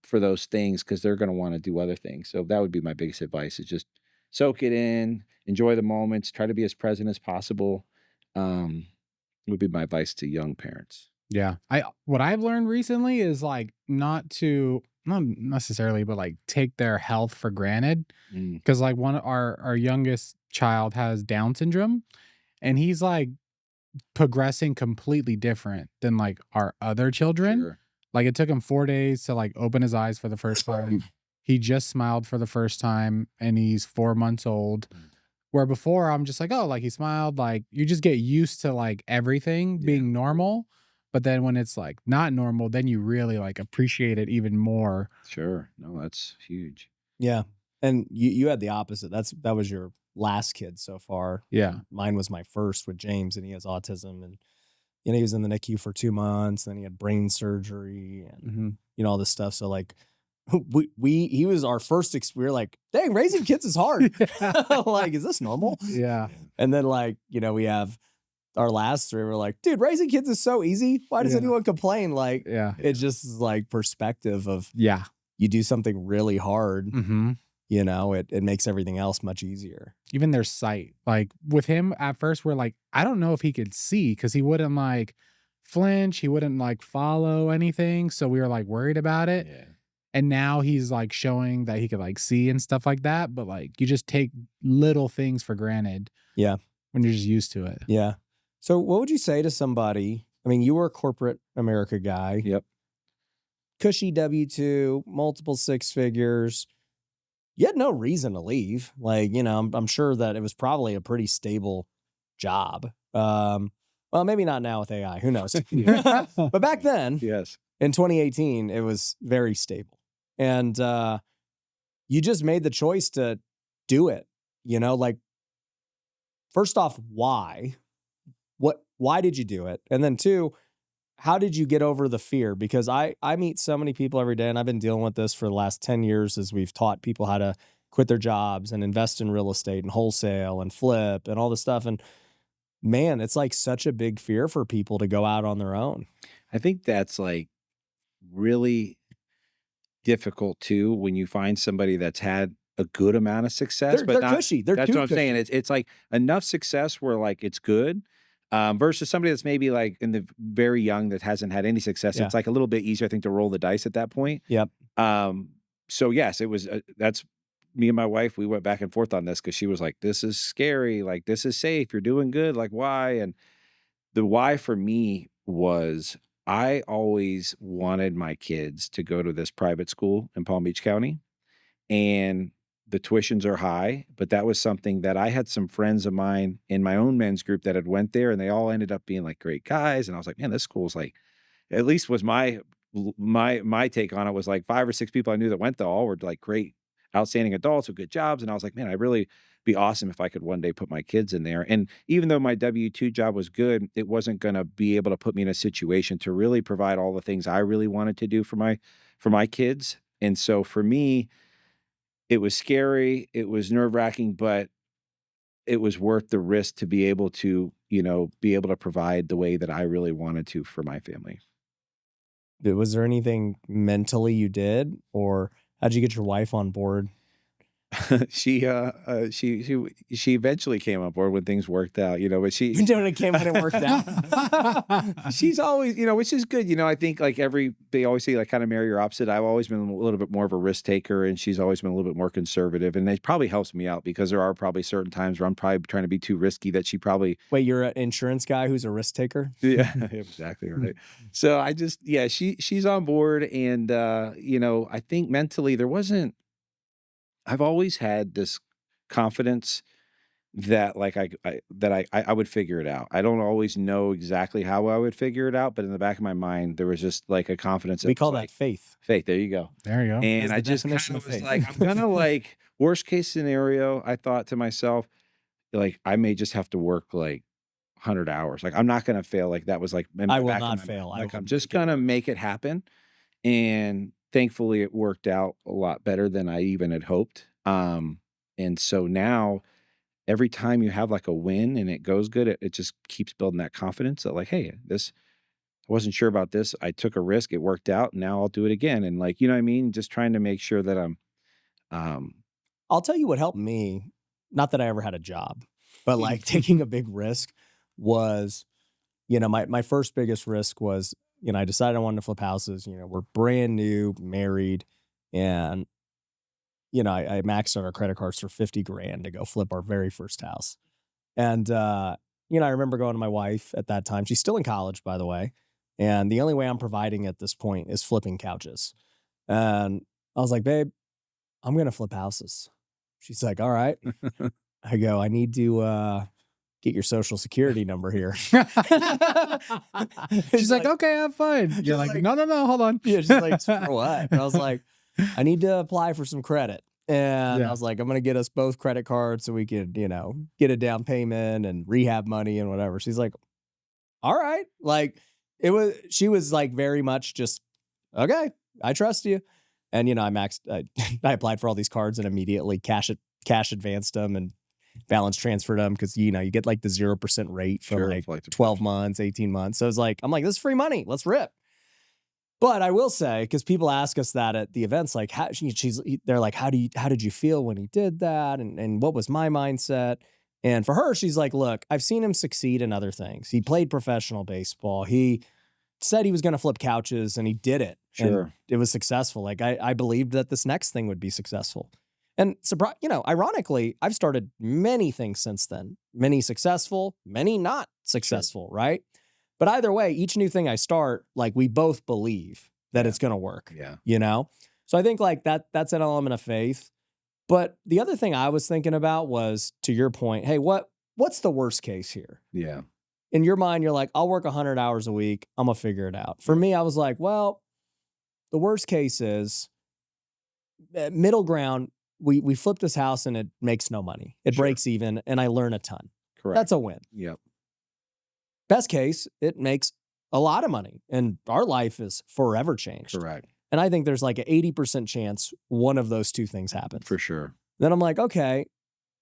[SPEAKER 1] for those things because they're going to want to do other things. So that would be my biggest advice: is just soak it in, enjoy the moments, try to be as present as possible. Um, would be my advice to young parents.
[SPEAKER 3] Yeah. What I've learned recently is like not necessarily, but like take their health for granted.
[SPEAKER 1] Mm,
[SPEAKER 3] Cause like one of our youngest child has Down syndrome and he's like progressing completely different than like our other children.
[SPEAKER 1] sure.
[SPEAKER 3] Like it took him 4 days to like open his eyes for the first time. He just smiled for the first time and he's 4 months old.
[SPEAKER 1] Mm.
[SPEAKER 3] Where before I'm just like, oh, like he smiled, like you just get used to like everything
[SPEAKER 1] Yeah.
[SPEAKER 3] being normal. But then when it's like not normal, then you really like appreciate it even more.
[SPEAKER 1] Sure. No, that's huge.
[SPEAKER 2] Yeah. And you had the opposite. That was your last kid so far.
[SPEAKER 3] Yeah.
[SPEAKER 2] Mine was my first with James, and he has autism, and he was in the NICU for 2 months, then he had brain surgery and
[SPEAKER 3] Mhm.
[SPEAKER 2] all this stuff. So like he was our first we were like, dang, raising kids is hard. Like, is this normal?
[SPEAKER 3] Yeah.
[SPEAKER 2] And then like, we have our last three, we're like, dude, raising kids is so easy. Why does
[SPEAKER 3] Yeah.
[SPEAKER 2] anyone complain? Like,
[SPEAKER 3] Yeah.
[SPEAKER 2] it just is like perspective of
[SPEAKER 3] Yeah.
[SPEAKER 2] you do something really hard,
[SPEAKER 3] Hmm.
[SPEAKER 2] it makes everything else much easier.
[SPEAKER 3] Even their sight. Like with him at first, we're like, I don't know if he could see because he wouldn't like flinch. He wouldn't like follow anything. So we were like worried about it.
[SPEAKER 1] Yeah.
[SPEAKER 3] And now he's like showing that he could like see and stuff like that. But like you just take little things for granted.
[SPEAKER 2] Yeah.
[SPEAKER 3] When you're just used to it.
[SPEAKER 2] Yeah. So what would you say to somebody? I mean, you were a corporate America guy.
[SPEAKER 1] Yep.
[SPEAKER 2] Cushy W-2, multiple six figures. You had no reason to leave. Like, I'm sure that it was probably a pretty stable job. Well, maybe not now with AI. Who knows? But back then,
[SPEAKER 1] Yes.
[SPEAKER 2] in 2018, it was very stable. And you just made the choice to do it. Like, first off, why? Why did you do it? And then two, how did you get over the fear? Because I meet so many people every day, and I've been dealing with this for the last 10 years as we've taught people how to quit their jobs and invest in real estate and wholesale and flip and all this stuff. And man, it's like such a big fear for people to go out on their own.
[SPEAKER 1] I think that's like really difficult too when you find somebody that's had a good amount of success,
[SPEAKER 2] They're,
[SPEAKER 1] but
[SPEAKER 2] they're
[SPEAKER 1] not.
[SPEAKER 2] cushy. They're
[SPEAKER 1] That's
[SPEAKER 2] too
[SPEAKER 1] what I'm
[SPEAKER 2] cushy.
[SPEAKER 1] saying. It's like enough success where like it's good, versus somebody that's maybe like in the very young that hasn't had any success.
[SPEAKER 2] Yeah.
[SPEAKER 1] It's like a little bit easier, I think, to roll the dice at that point.
[SPEAKER 2] Yep.
[SPEAKER 1] So yes, it was. That's me and my wife. We went back and forth on this because she was like, "This is scary. Like this is safe. You're doing good. Like why?" And the why for me was I always wanted my kids to go to this private school in Palm Beach County, and the tuitions are high, but that was something that I had some friends of mine in my own men's group that had went there, and they all ended up being like great guys. And I was like, man, this school's like, at least was my take on it was like 5 or 6 people I knew that went there all were like great, outstanding adults with good jobs. And I was like, man, I'd really be awesome if I could one day put my kids in there. And even though my W-2 job was good, it wasn't going to be able to put me in a situation to really provide all the things I really wanted to do for my kids. And so for me, it was scary, it was nerve-wracking, but it was worth the risk to be able to, be able to provide the way that I really wanted to for my family.
[SPEAKER 2] Was there anything mentally you did, or how'd you get your wife on board?
[SPEAKER 1] She eventually came on board when things worked out, but
[SPEAKER 2] When it came when it worked out.
[SPEAKER 1] she's always, which is good. I think like they always say like kind of marry your opposite. I've always been a little bit more of a risk taker, and she's always been a little bit more conservative. And it probably helps me out because there are probably certain times where I'm probably trying to be too risky that she probably.
[SPEAKER 2] Wait, you're an insurance guy who's a risk taker?
[SPEAKER 1] Yeah, exactly right. So I just, she's on board. And, I think mentally I've always had this confidence that like I would figure it out. I don't always know exactly how I would figure it out, but in the back of my mind, there was just like a confidence.
[SPEAKER 2] We call that faith.
[SPEAKER 1] Faith. There you go.
[SPEAKER 3] There you go.
[SPEAKER 1] And
[SPEAKER 2] That's
[SPEAKER 1] I
[SPEAKER 2] the
[SPEAKER 1] just kind
[SPEAKER 2] definition
[SPEAKER 1] of
[SPEAKER 2] of
[SPEAKER 1] was
[SPEAKER 2] faith.
[SPEAKER 1] like, I'm gonna like worst case scenario. I thought to myself, like I may just have to work like 100 hours. Like I'm not gonna fail. Like that was like in
[SPEAKER 2] I
[SPEAKER 1] the
[SPEAKER 2] will
[SPEAKER 1] back of
[SPEAKER 2] not
[SPEAKER 1] my
[SPEAKER 2] fail.
[SPEAKER 1] mind.
[SPEAKER 2] I
[SPEAKER 1] Like
[SPEAKER 2] will
[SPEAKER 1] I'm just
[SPEAKER 2] make it
[SPEAKER 1] gonna
[SPEAKER 2] work.
[SPEAKER 1] make it happen. And thankfully it worked out a lot better than I even had hoped. And so now every time you have like a win and it goes good, it just keeps building that confidence that like, hey, this, I wasn't sure about this. I took a risk. It worked out. Now I'll do it again. And like, you know what I mean? Just trying to make sure that I'm, um,
[SPEAKER 2] I'll tell you what helped me, not that I ever had a job, but like taking a big risk was, my first biggest risk was, I decided I wanted to flip houses. We're brand new, married, and, I maxed out our credit cards for 50 grand to go flip our very first house. And, I remember going to my wife at that time. She's still in college, by the way. And the only way I'm providing at this point is flipping couches. And I was like, babe, I'm going to flip houses. She's like, all right. I go, I need to get your social security number here.
[SPEAKER 3] She's like, okay, have fun. You're like, no, hold on.
[SPEAKER 2] Yeah, she's like, for what? And I was like, I need to apply for some credit. And I was like, I'm going to get us both credit cards so we could, get a down payment and rehab money and whatever. She's like, all right. Like she was like very much just, okay, I trust you. And, I applied for all these cards and immediately cash advanced them and balance transferred them because, you get like the 0% rate for like 12 months, 18 months. So it's like, I'm like, this is free money. Let's rip. But I will say, because people ask us that at the events, like, they're like, how did you feel when he did that? And what was my mindset? And for her, she's like, look, I've seen him succeed in other things. He played professional baseball. He said he was going to flip couches and he did it.
[SPEAKER 1] Sure.
[SPEAKER 2] And it was successful. Like I believed that this next thing would be successful. And ironically, I've started many things since then, many successful, many not successful. Sure. Right. But either way, each new thing I start, like we both believe that it's going to work.
[SPEAKER 1] Yeah.
[SPEAKER 2] So I think like that's an element of faith. But the other thing I was thinking about was, to your point, hey, what's the worst case here?
[SPEAKER 1] Yeah.
[SPEAKER 2] In your mind, you're like, I'll work 100 hours a week. I'm going to figure it out. For me, I was like, well, the worst case is middle ground. We flip this house and it makes no money. It breaks even and I learn a ton.
[SPEAKER 1] Correct.
[SPEAKER 2] That's a win.
[SPEAKER 1] Yep.
[SPEAKER 2] Best case, it makes a lot of money and our life is forever changed.
[SPEAKER 1] Correct.
[SPEAKER 2] And I think there's like an 80% chance one of those two things happens.
[SPEAKER 1] For sure.
[SPEAKER 2] Then I'm like, okay,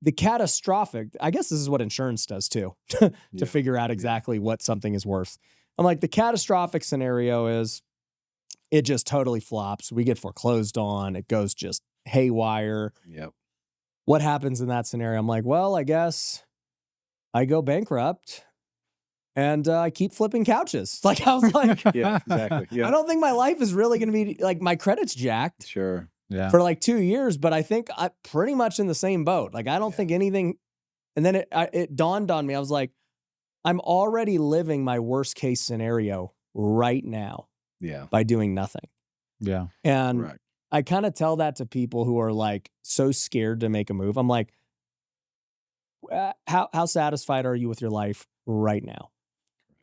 [SPEAKER 2] the catastrophic, I guess this is what insurance does too, to figure out exactly what something is worth. I'm like, the catastrophic scenario is it just totally flops. We get foreclosed on. It goes just haywire.
[SPEAKER 1] Yep.
[SPEAKER 2] What happens in that scenario? I'm like, well, I guess I go bankrupt and I keep flipping couches. Like I was like,
[SPEAKER 1] yeah, exactly. Yeah.
[SPEAKER 2] I don't think my life is really going to be like my credit's jacked.
[SPEAKER 1] Sure.
[SPEAKER 3] Yeah.
[SPEAKER 2] For like 2 years, but I think I'm pretty much in the same boat. Like, I don't think anything. And then it dawned on me. I was like, I'm already living my worst case scenario right now.
[SPEAKER 1] Yeah.
[SPEAKER 2] By doing nothing.
[SPEAKER 3] Yeah.
[SPEAKER 2] And
[SPEAKER 1] Correct.
[SPEAKER 2] I kind of tell that to people who are like so scared to make a move. I'm like, how satisfied are you with your life right now?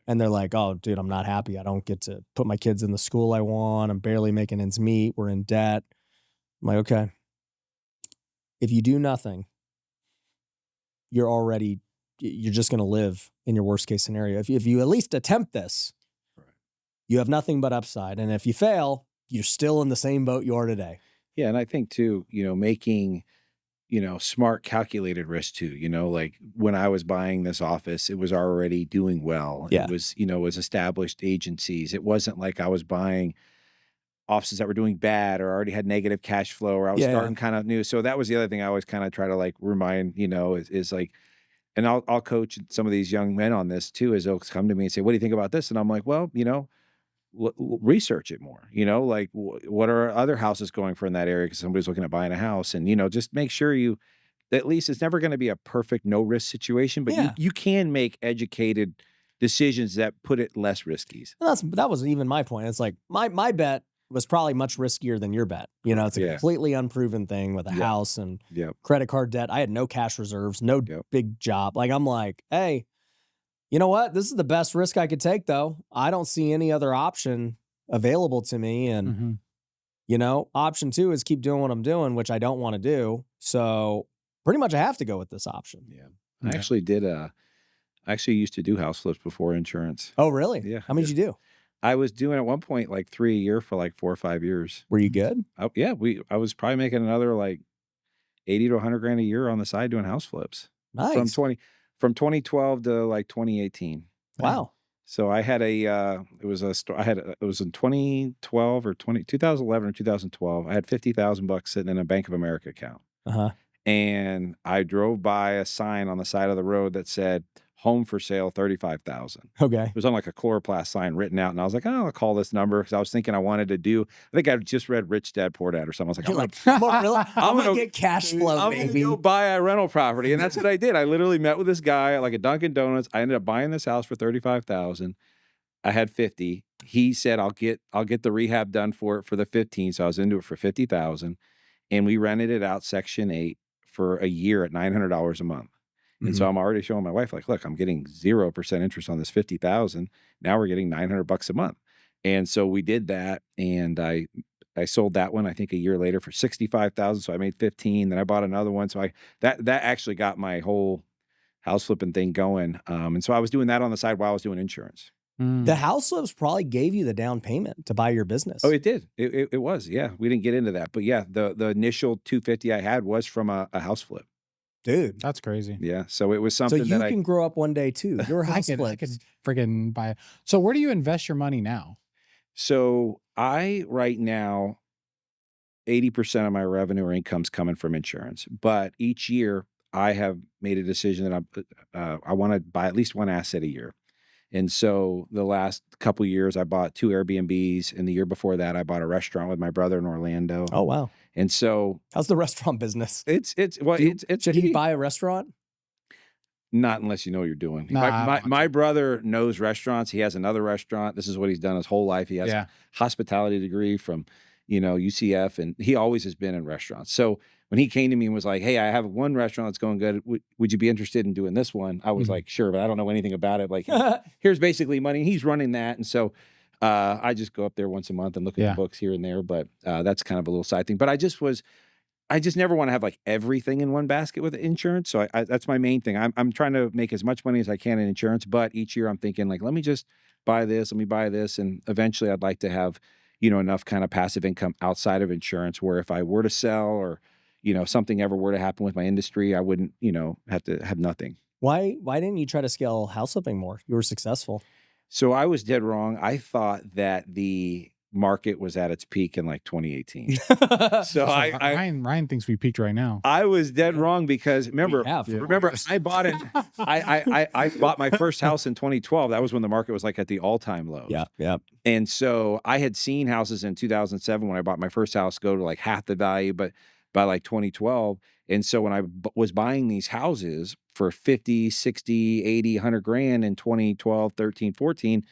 [SPEAKER 2] And they're like, oh, dude, I'm not happy. I don't get to put my kids in the school I want. I'm barely making ends meet. We're in debt. I'm like, okay, if you do nothing, you're just going to live in your worst case scenario. If you at least attempt this, you have nothing but upside. And if you fail, you're still in the same boat you are today.
[SPEAKER 1] Yeah. And I think too, making, smart calculated risk too, like when I was buying this office, it was already doing well.
[SPEAKER 2] Yeah.
[SPEAKER 1] It was, was established agencies. It wasn't like I was buying offices that were doing bad or already had negative cash flow or I was starting kind of new. So that was the other thing I always kind of try to like remind, is like, and I'll coach some of these young men on this too, is they'll come to me and say, what do you think about this? And I'm like, well, research it more, like what are other houses going for in that area? Cause somebody's looking at buying a house and, just make sure at least it's never going to be a perfect no risk situation, but you can make educated decisions that put it less risky.
[SPEAKER 2] That was even my point. It's like my bet was probably much riskier than your bet. It's a completely unproven thing with a house and credit card debt. I had no cash reserves, no big job. Like, I'm like, hey, you know what? This is the best risk I could take, though. I don't see any other option available to me. And, option 2 is keep doing what I'm doing, which I don't want to do. So pretty much I have to go with this option.
[SPEAKER 1] Yeah. I actually used to do house flips before insurance.
[SPEAKER 2] Oh, really?
[SPEAKER 1] Yeah.
[SPEAKER 2] How many did you do?
[SPEAKER 1] I was doing at one point like 3 a year for like 4 or 5 years.
[SPEAKER 2] Were you good?
[SPEAKER 1] Yeah, I was probably making another like 80 to 100 grand a year on the side doing house flips from
[SPEAKER 2] Nice.
[SPEAKER 1] 2012 to like 2018.
[SPEAKER 2] Wow.
[SPEAKER 1] So I had it was it was in 2012 or 2011 or 2012. I had $50,000 sitting in a Bank of America account.
[SPEAKER 2] Uh-huh.
[SPEAKER 1] And I drove by a sign on the side of the road that said home for sale, 35,000.
[SPEAKER 2] Okay.
[SPEAKER 1] It was on like a chloroplast sign written out. And I was like, oh, I'll call this number. Cause I was thinking I wanted to do, I think I just read Rich Dad Poor Dad or something. I was like,
[SPEAKER 2] You're
[SPEAKER 1] I'm
[SPEAKER 2] like, I'm
[SPEAKER 1] gonna
[SPEAKER 2] gonna get cash flow,
[SPEAKER 1] I'm
[SPEAKER 2] baby.
[SPEAKER 1] gonna go buy a rental property. And that's what I did. I literally met with this guy at like a Dunkin' Donuts. I ended up buying this house for 35,000. I had 50. He said, I'll get the rehab done for it for the 15. So I was into it for 50,000. And we rented it out Section 8 for a year at $900 a month. And so I'm already showing my wife, like, look, I'm getting 0% interest on this 50,000. Now we're getting $900 a month. And so we did that. And I sold that one, I think a year later for 65,000. So I made 15. Then I bought another one. So that actually got my whole house flipping thing going. And so I was doing that on the side while I was doing insurance.
[SPEAKER 2] The house flips probably gave you the down payment to buy your business.
[SPEAKER 1] Oh, it did. It was. Yeah. We didn't get into that. But yeah, the initial 250 I had was from a house flip.
[SPEAKER 2] Dude.
[SPEAKER 3] That's crazy.
[SPEAKER 1] Yeah. So it was something
[SPEAKER 2] So you can grow up one day too. Your house
[SPEAKER 3] I
[SPEAKER 2] flips.
[SPEAKER 3] could friggin' buy. So where do you invest your money now?
[SPEAKER 1] So right now, 80% of my revenue or income's coming from insurance. But each year I have made a decision that I want to buy at least one asset a year. And so the last couple of years I bought 2 Airbnbs. And the year before that, I bought a restaurant with my brother in Orlando.
[SPEAKER 2] Oh, wow.
[SPEAKER 1] And so
[SPEAKER 2] how's the restaurant business?
[SPEAKER 1] Should
[SPEAKER 2] he buy a restaurant?
[SPEAKER 1] Not unless you know what you're doing.
[SPEAKER 3] Nah,
[SPEAKER 1] My brother knows restaurants. He has another restaurant. This is what he's done his whole life. He has a hospitality degree from, UCF, and he always has been in restaurants. So when he came to me and was like, hey, I have one restaurant that's going good. Would you be interested in doing this one? I was like, sure, but I don't know anything about it. Like, here's basically money. He's running that. And so I just go up there once a month and look at the books here and there. But that's kind of a little side thing. But I just never want to have like everything in one basket with insurance. So that's my main thing. I'm trying to make as much money as I can in insurance, but each year I'm thinking like, let me just buy this, let me buy this. And eventually I'd like to have, enough kind of passive income outside of insurance where if I were to sell or, something ever were to happen with my industry, I wouldn't, have to have nothing.
[SPEAKER 2] Why didn't you try to scale house flipping more? You were successful.
[SPEAKER 1] So I was dead wrong. I thought that the market was at its peak in like 2018. So
[SPEAKER 3] Ryan thinks we peaked right now.
[SPEAKER 1] I was dead wrong because remember I bought it. I bought my first house in 2012. That was when the market was like at the all-time low.
[SPEAKER 2] Yeah.
[SPEAKER 1] And so I had seen houses in 2007 when I bought my first house go to like half the value, but by like 2012. And so when I was buying these houses for 50, 60, 80, 100 grand in 2012, 13, 14,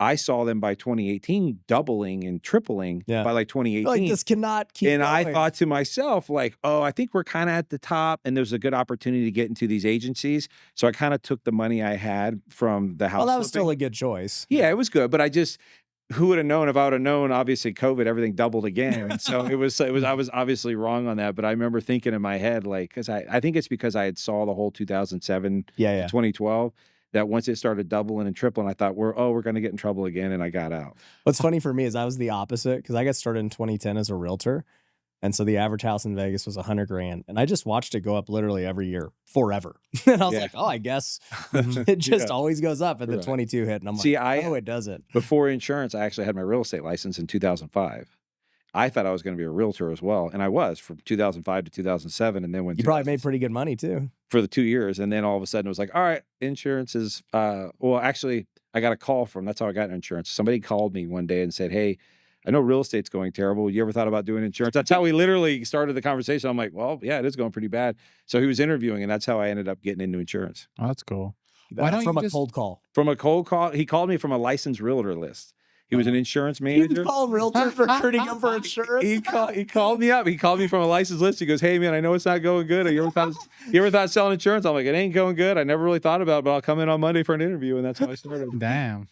[SPEAKER 1] I saw them by 2018 doubling and tripling by like 2018.
[SPEAKER 2] Like, this cannot keep
[SPEAKER 1] going.
[SPEAKER 2] I
[SPEAKER 1] thought to myself, like, oh, I think we're kind of at the top and there's a good opportunity to get into these agencies. So I kind of took the money I had from the house.
[SPEAKER 2] Well, that was still a good choice.
[SPEAKER 1] Yeah, it was good. But who would have known if I would have known, obviously COVID, everything doubled again. And so I was obviously wrong on that. But I remember thinking in my head, like, cause I think it's because I had saw the whole 2007 to 2012. That once it started doubling and tripling, I thought we're going to get in trouble again. And I got out.
[SPEAKER 2] What's funny for me is I was the opposite because I got started in 2010 as a realtor. And so the average house in Vegas was 100 grand. And I just watched it go up literally every year forever. And I was like, oh, I guess it just always goes up. And the 22 hit. And I'm like, it doesn't.
[SPEAKER 1] Before insurance, I actually had my real estate license in 2005. I thought I was going to be a realtor as well. And I was from 2005 to 2007. And then when
[SPEAKER 2] you probably made pretty good money too.
[SPEAKER 1] For the 2 years. And then all of a sudden it was like, all right, insurance is, actually I got a call that's how I got insurance. Somebody called me one day and said, hey, I know real estate's going terrible. You ever thought about doing insurance? That's how we literally started the conversation. I'm like, well, yeah, it is going pretty bad. So he was interviewing and that's how I ended up getting into insurance.
[SPEAKER 3] Oh, that's cool.
[SPEAKER 2] Why don't you cold call?
[SPEAKER 1] From a cold call. He called me from a licensed realtor list. He was an insurance manager.
[SPEAKER 2] You call realtors recruiting him for insurance?
[SPEAKER 1] He called me up. He called me from a licensed list. He goes, hey, man, I know it's not going good. You ever thought selling insurance? I'm like, it ain't going good. I never really thought about it, but I'll come in on Monday for an interview. And that's how I started.
[SPEAKER 3] Damn.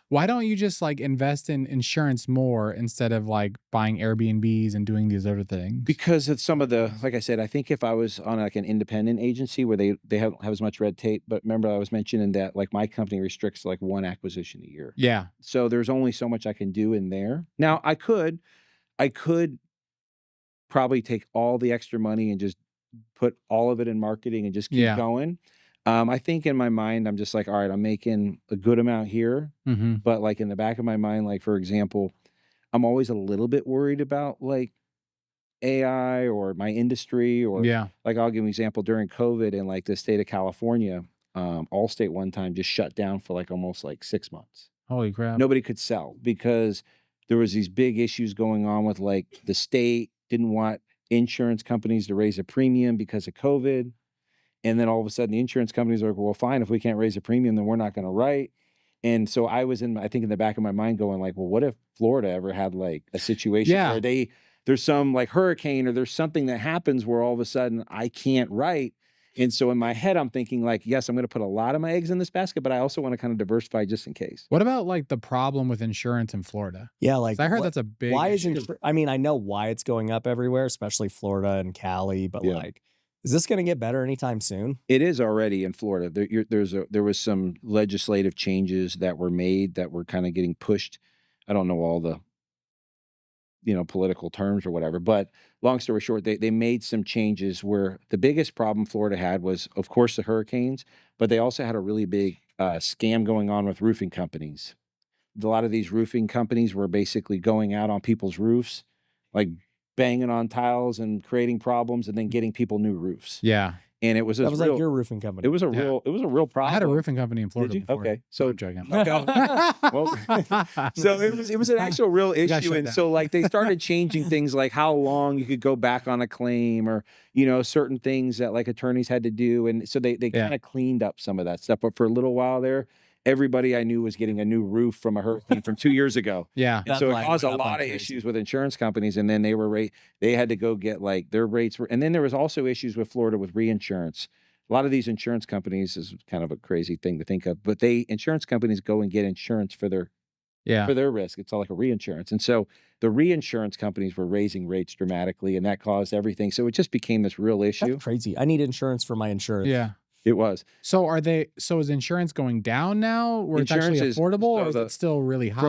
[SPEAKER 3] Why don't you just like invest in insurance more instead of like buying Airbnbs and doing these other things?
[SPEAKER 1] Because of some of the, like I said, I think if I was on like an independent agency where they don't have as much red tape, but remember I was mentioning that like my company restricts like one acquisition a year.
[SPEAKER 3] Yeah.
[SPEAKER 1] So there's only so much I can do in there. Now I could probably take all the extra money and just put all of it in marketing and just keep
[SPEAKER 3] Yeah.
[SPEAKER 1] going. I think in my mind, I'm just like, all right, I'm making a good amount here.
[SPEAKER 3] Mm-hmm.
[SPEAKER 1] But like in the back of my mind, like for example, I'm always a little bit worried about like AI or my industry or
[SPEAKER 3] Yeah.
[SPEAKER 1] like I'll give an example during COVID in like the state of California, Allstate one time just shut down for like almost like 6 months.
[SPEAKER 3] Holy crap.
[SPEAKER 1] Nobody could sell because there was these big issues going on with like the state didn't want insurance companies to raise a premium because of COVID. And then all of a sudden the insurance companies are like, well, fine, if we can't raise a premium, then we're not going to write. And so I was I think in the back of my mind going like, well, what if Florida ever had like a situation
[SPEAKER 3] Yeah.
[SPEAKER 1] where there's some like hurricane or there's something that happens where all of a sudden I can't write. And so in my head, I'm thinking like, yes, I'm going to put a lot of my eggs in this basket, but I also want to kind of diversify just in case.
[SPEAKER 3] What about like the problem with insurance in Florida?
[SPEAKER 2] Yeah, like
[SPEAKER 3] 'Cause I heard
[SPEAKER 2] what-
[SPEAKER 3] that's a big
[SPEAKER 2] why
[SPEAKER 3] issue.
[SPEAKER 2] isn't I mean, I know why it's going up everywhere, especially Florida and Cali, but
[SPEAKER 1] Yeah.
[SPEAKER 2] like, is this going to get better anytime soon?
[SPEAKER 1] It is already in Florida. There was some legislative changes that were made that were kind of getting pushed. I don't know all the political terms or whatever, but long story short, they made some changes where the biggest problem Florida had was, of course, the hurricanes, but they also had a really big scam going on with roofing companies. A lot of these roofing companies were basically going out on people's roofs, like banging on tiles and creating problems and then getting people new roofs.
[SPEAKER 3] Yeah.
[SPEAKER 1] And it was
[SPEAKER 2] That was like your roofing company.
[SPEAKER 1] it was a
[SPEAKER 3] Yeah.
[SPEAKER 1] real problem.
[SPEAKER 3] I had a roofing company in Florida
[SPEAKER 1] Did you?
[SPEAKER 3] before.
[SPEAKER 1] Okay.
[SPEAKER 3] So
[SPEAKER 1] So
[SPEAKER 3] I'm joking.
[SPEAKER 1] Well, so it was an actual real
[SPEAKER 3] got
[SPEAKER 1] issue.
[SPEAKER 3] shut
[SPEAKER 1] And
[SPEAKER 3] down.
[SPEAKER 1] so like they started changing things like how long you could go back on a claim or, certain things that like attorneys had to do. And so they
[SPEAKER 3] Yeah.
[SPEAKER 1] kind of cleaned up some of that stuff. But for a little while there, everybody I knew was getting a new roof from a hurricane from 2 years ago.
[SPEAKER 3] Yeah.
[SPEAKER 1] And
[SPEAKER 2] That
[SPEAKER 1] so it
[SPEAKER 2] line
[SPEAKER 1] caused a
[SPEAKER 2] went up
[SPEAKER 1] lot
[SPEAKER 2] like
[SPEAKER 1] of
[SPEAKER 2] crazy.
[SPEAKER 1] issues with insurance companies. And then they had to go get like their rates were, and then there was also issues with Florida with reinsurance. A lot of these insurance companies is kind of a crazy thing to think of, but insurance companies go and get insurance for their risk. It's all like a reinsurance. And so the reinsurance companies were raising rates dramatically and that caused everything. So it just became this real issue.
[SPEAKER 2] That's crazy. I need insurance for my insurance.
[SPEAKER 3] Yeah.
[SPEAKER 1] It was.
[SPEAKER 3] So is insurance going down now where it's actually
[SPEAKER 1] Insurance is-
[SPEAKER 3] affordable
[SPEAKER 1] so
[SPEAKER 3] or is
[SPEAKER 1] the-
[SPEAKER 3] it still really high?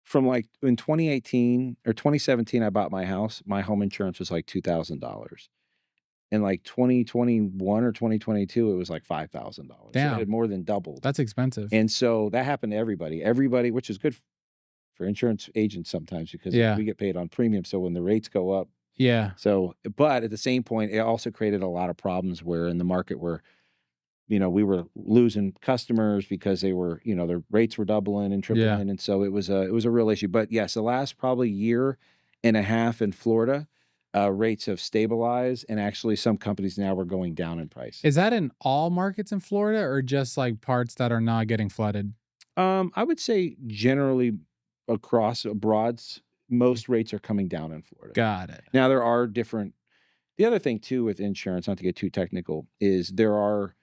[SPEAKER 1] From like in 2018 or 2017, I bought my house. My home insurance was like $2,000. In like 2021 or 2022, it was like $5,000. So
[SPEAKER 3] Damn.
[SPEAKER 1] it had more than doubled.
[SPEAKER 3] That's expensive.
[SPEAKER 1] And so that happened to everybody, which is good for insurance agents sometimes because
[SPEAKER 3] Yeah.
[SPEAKER 1] we get paid on premium. So when the rates go up,
[SPEAKER 3] yeah.
[SPEAKER 1] but at the same point, it also created a lot of problems where in the market where, we were losing customers because they were, their rates were doubling and tripling.
[SPEAKER 3] Yeah.
[SPEAKER 1] And so it was a real issue. But yes, the last probably year and a half in Florida, rates have stabilized, and actually some companies now are going down in price.
[SPEAKER 3] Is that in all markets in Florida or just like parts that are not getting flooded?
[SPEAKER 1] I would say generally across broads, most rates are coming down in Florida.
[SPEAKER 3] Got it.
[SPEAKER 1] Now there are different. The other thing too with insurance, not to get too technical, is there are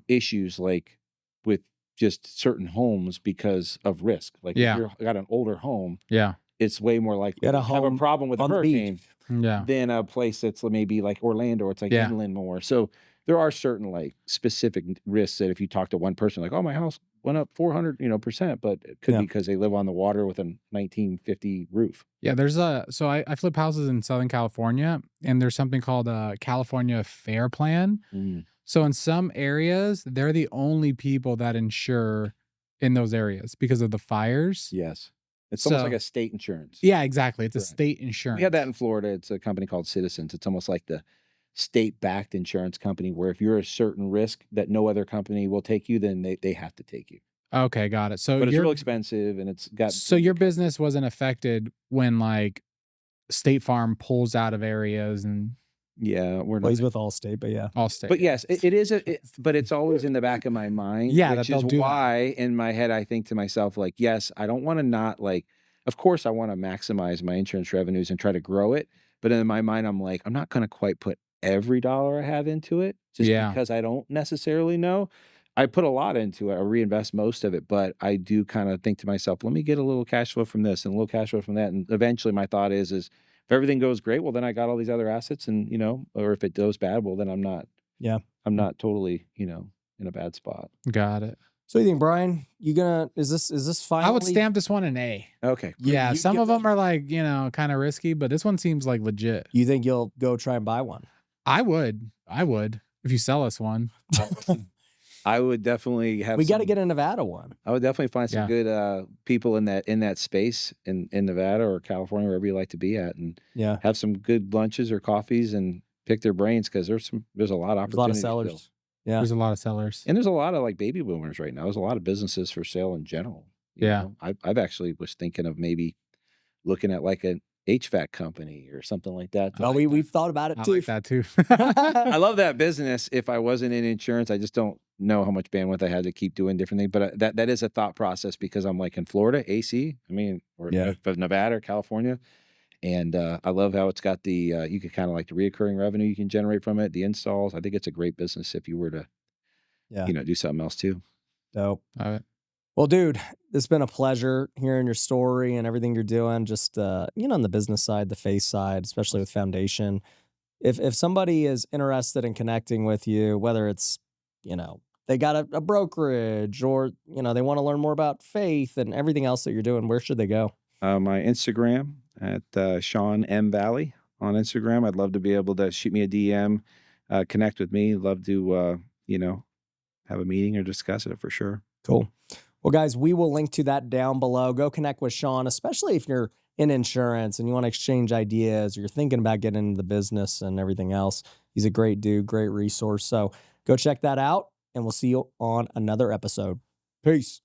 [SPEAKER 1] issues like with just certain homes because of risk. Like
[SPEAKER 3] Yeah.
[SPEAKER 1] if you've got an older home,
[SPEAKER 3] Yeah.
[SPEAKER 1] it's way more likely
[SPEAKER 2] You got
[SPEAKER 1] to
[SPEAKER 2] a
[SPEAKER 1] have a
[SPEAKER 2] home
[SPEAKER 1] problem with a
[SPEAKER 2] on the beach.
[SPEAKER 1] hurricane
[SPEAKER 3] Yeah.
[SPEAKER 1] than a place that's maybe like Orlando. It's like
[SPEAKER 3] Yeah.
[SPEAKER 1] inland more. So there are certain like specific risks that if you talk to one person, like, oh, my house went up 400%, but it could
[SPEAKER 2] Yeah.
[SPEAKER 1] be because they live on the water with a 1950 roof.
[SPEAKER 3] Yeah, so I flip houses in Southern California and there's something called a California Fair Plan. So in some areas, they're the only people that insure in those areas because of the fires.
[SPEAKER 1] Yes. It's almost
[SPEAKER 3] So-
[SPEAKER 1] like a state insurance.
[SPEAKER 3] Yeah, exactly. It's a
[SPEAKER 1] Correct.
[SPEAKER 3] state insurance.
[SPEAKER 1] We have that in Florida. It's a company called Citizens. It's almost like the state-backed insurance company where if you're a certain risk that no other company will take you, then they have to take you.
[SPEAKER 3] Okay, got it. So
[SPEAKER 1] But it's
[SPEAKER 3] your
[SPEAKER 1] real expensive and it's got
[SPEAKER 3] so your business wasn't affected when like State Farm pulls out of areas and
[SPEAKER 1] yeah, we're
[SPEAKER 2] Well,
[SPEAKER 1] not.
[SPEAKER 2] he's with Allstate, but yeah.
[SPEAKER 3] all state.
[SPEAKER 1] But yes, it is but it's always in the back of my mind.
[SPEAKER 3] Yeah,
[SPEAKER 1] which
[SPEAKER 3] that
[SPEAKER 1] is
[SPEAKER 3] they'll do that.
[SPEAKER 1] why in my head I think to myself, like, yes, I don't want to not like, of course I want to maximize my insurance revenues and try to grow it. But in my mind, I'm like, I'm not going to quite put every dollar I have into it just
[SPEAKER 3] Yeah.
[SPEAKER 1] because I don't necessarily know. I put a lot into it. I reinvest most of it, but I do kind of think to myself, let me get a little cash flow from this and a little cash flow from that. And eventually my thought is if everything goes great, well, then I got all these other assets and, or if it goes bad, well, then I'm not totally, in a bad spot.
[SPEAKER 3] Got it.
[SPEAKER 2] So you think, Brian, is this finally?
[SPEAKER 3] I would stamp this one an A.
[SPEAKER 1] Okay.
[SPEAKER 3] Yeah, some of them are like, kind of risky, but this one seems like legit.
[SPEAKER 2] You think you'll go try and buy one?
[SPEAKER 3] I would if you sell us one.
[SPEAKER 1] I would definitely have.
[SPEAKER 2] We got to get a Nevada one.
[SPEAKER 1] I would definitely find some good people in that space in Nevada or California, wherever you like to be at, and have some good lunches or coffees and pick their brains because there's a lot of opportunities.
[SPEAKER 2] A lot of sellers.
[SPEAKER 1] Still.
[SPEAKER 2] Yeah,
[SPEAKER 3] there's a lot of sellers,
[SPEAKER 1] and there's a lot of like baby boomers right now. There's a lot of businesses for sale in general. You know? I've actually was thinking of maybe looking at like an HVAC company or something like that.
[SPEAKER 2] Well, we've thought about it too.
[SPEAKER 3] I like that too.
[SPEAKER 1] I love that business. If I wasn't in insurance, I just don't know how much bandwidth I had to keep doing different things. But that is a thought process because I'm like in Florida, AC. I mean, or Nevada or California. And I love how it's got the you can kind of like the reoccurring revenue you can generate from it, the installs. I think it's a great business if you were to, do something else too.
[SPEAKER 2] Dope.
[SPEAKER 3] Love it.
[SPEAKER 2] Well, dude, it's been a pleasure hearing your story and everything you're doing. Just on the business side, the face side, especially with Foundation. If somebody is interested in connecting with you, whether it's they got a brokerage or they want to learn more about faith and everything else that you're doing, where should they go?
[SPEAKER 1] My Instagram at Sean M Valley on Instagram. I'd love to be able to shoot me a DM, connect with me. Love to have a meeting or discuss it for sure.
[SPEAKER 2] Cool. Well, guys, we will link to that down below. Go connect with Sean, especially if you're in insurance and you want to exchange ideas or you're thinking about getting into the business and everything else. He's a great dude, great resource. So go check that out, and we'll see you on another episode. Peace.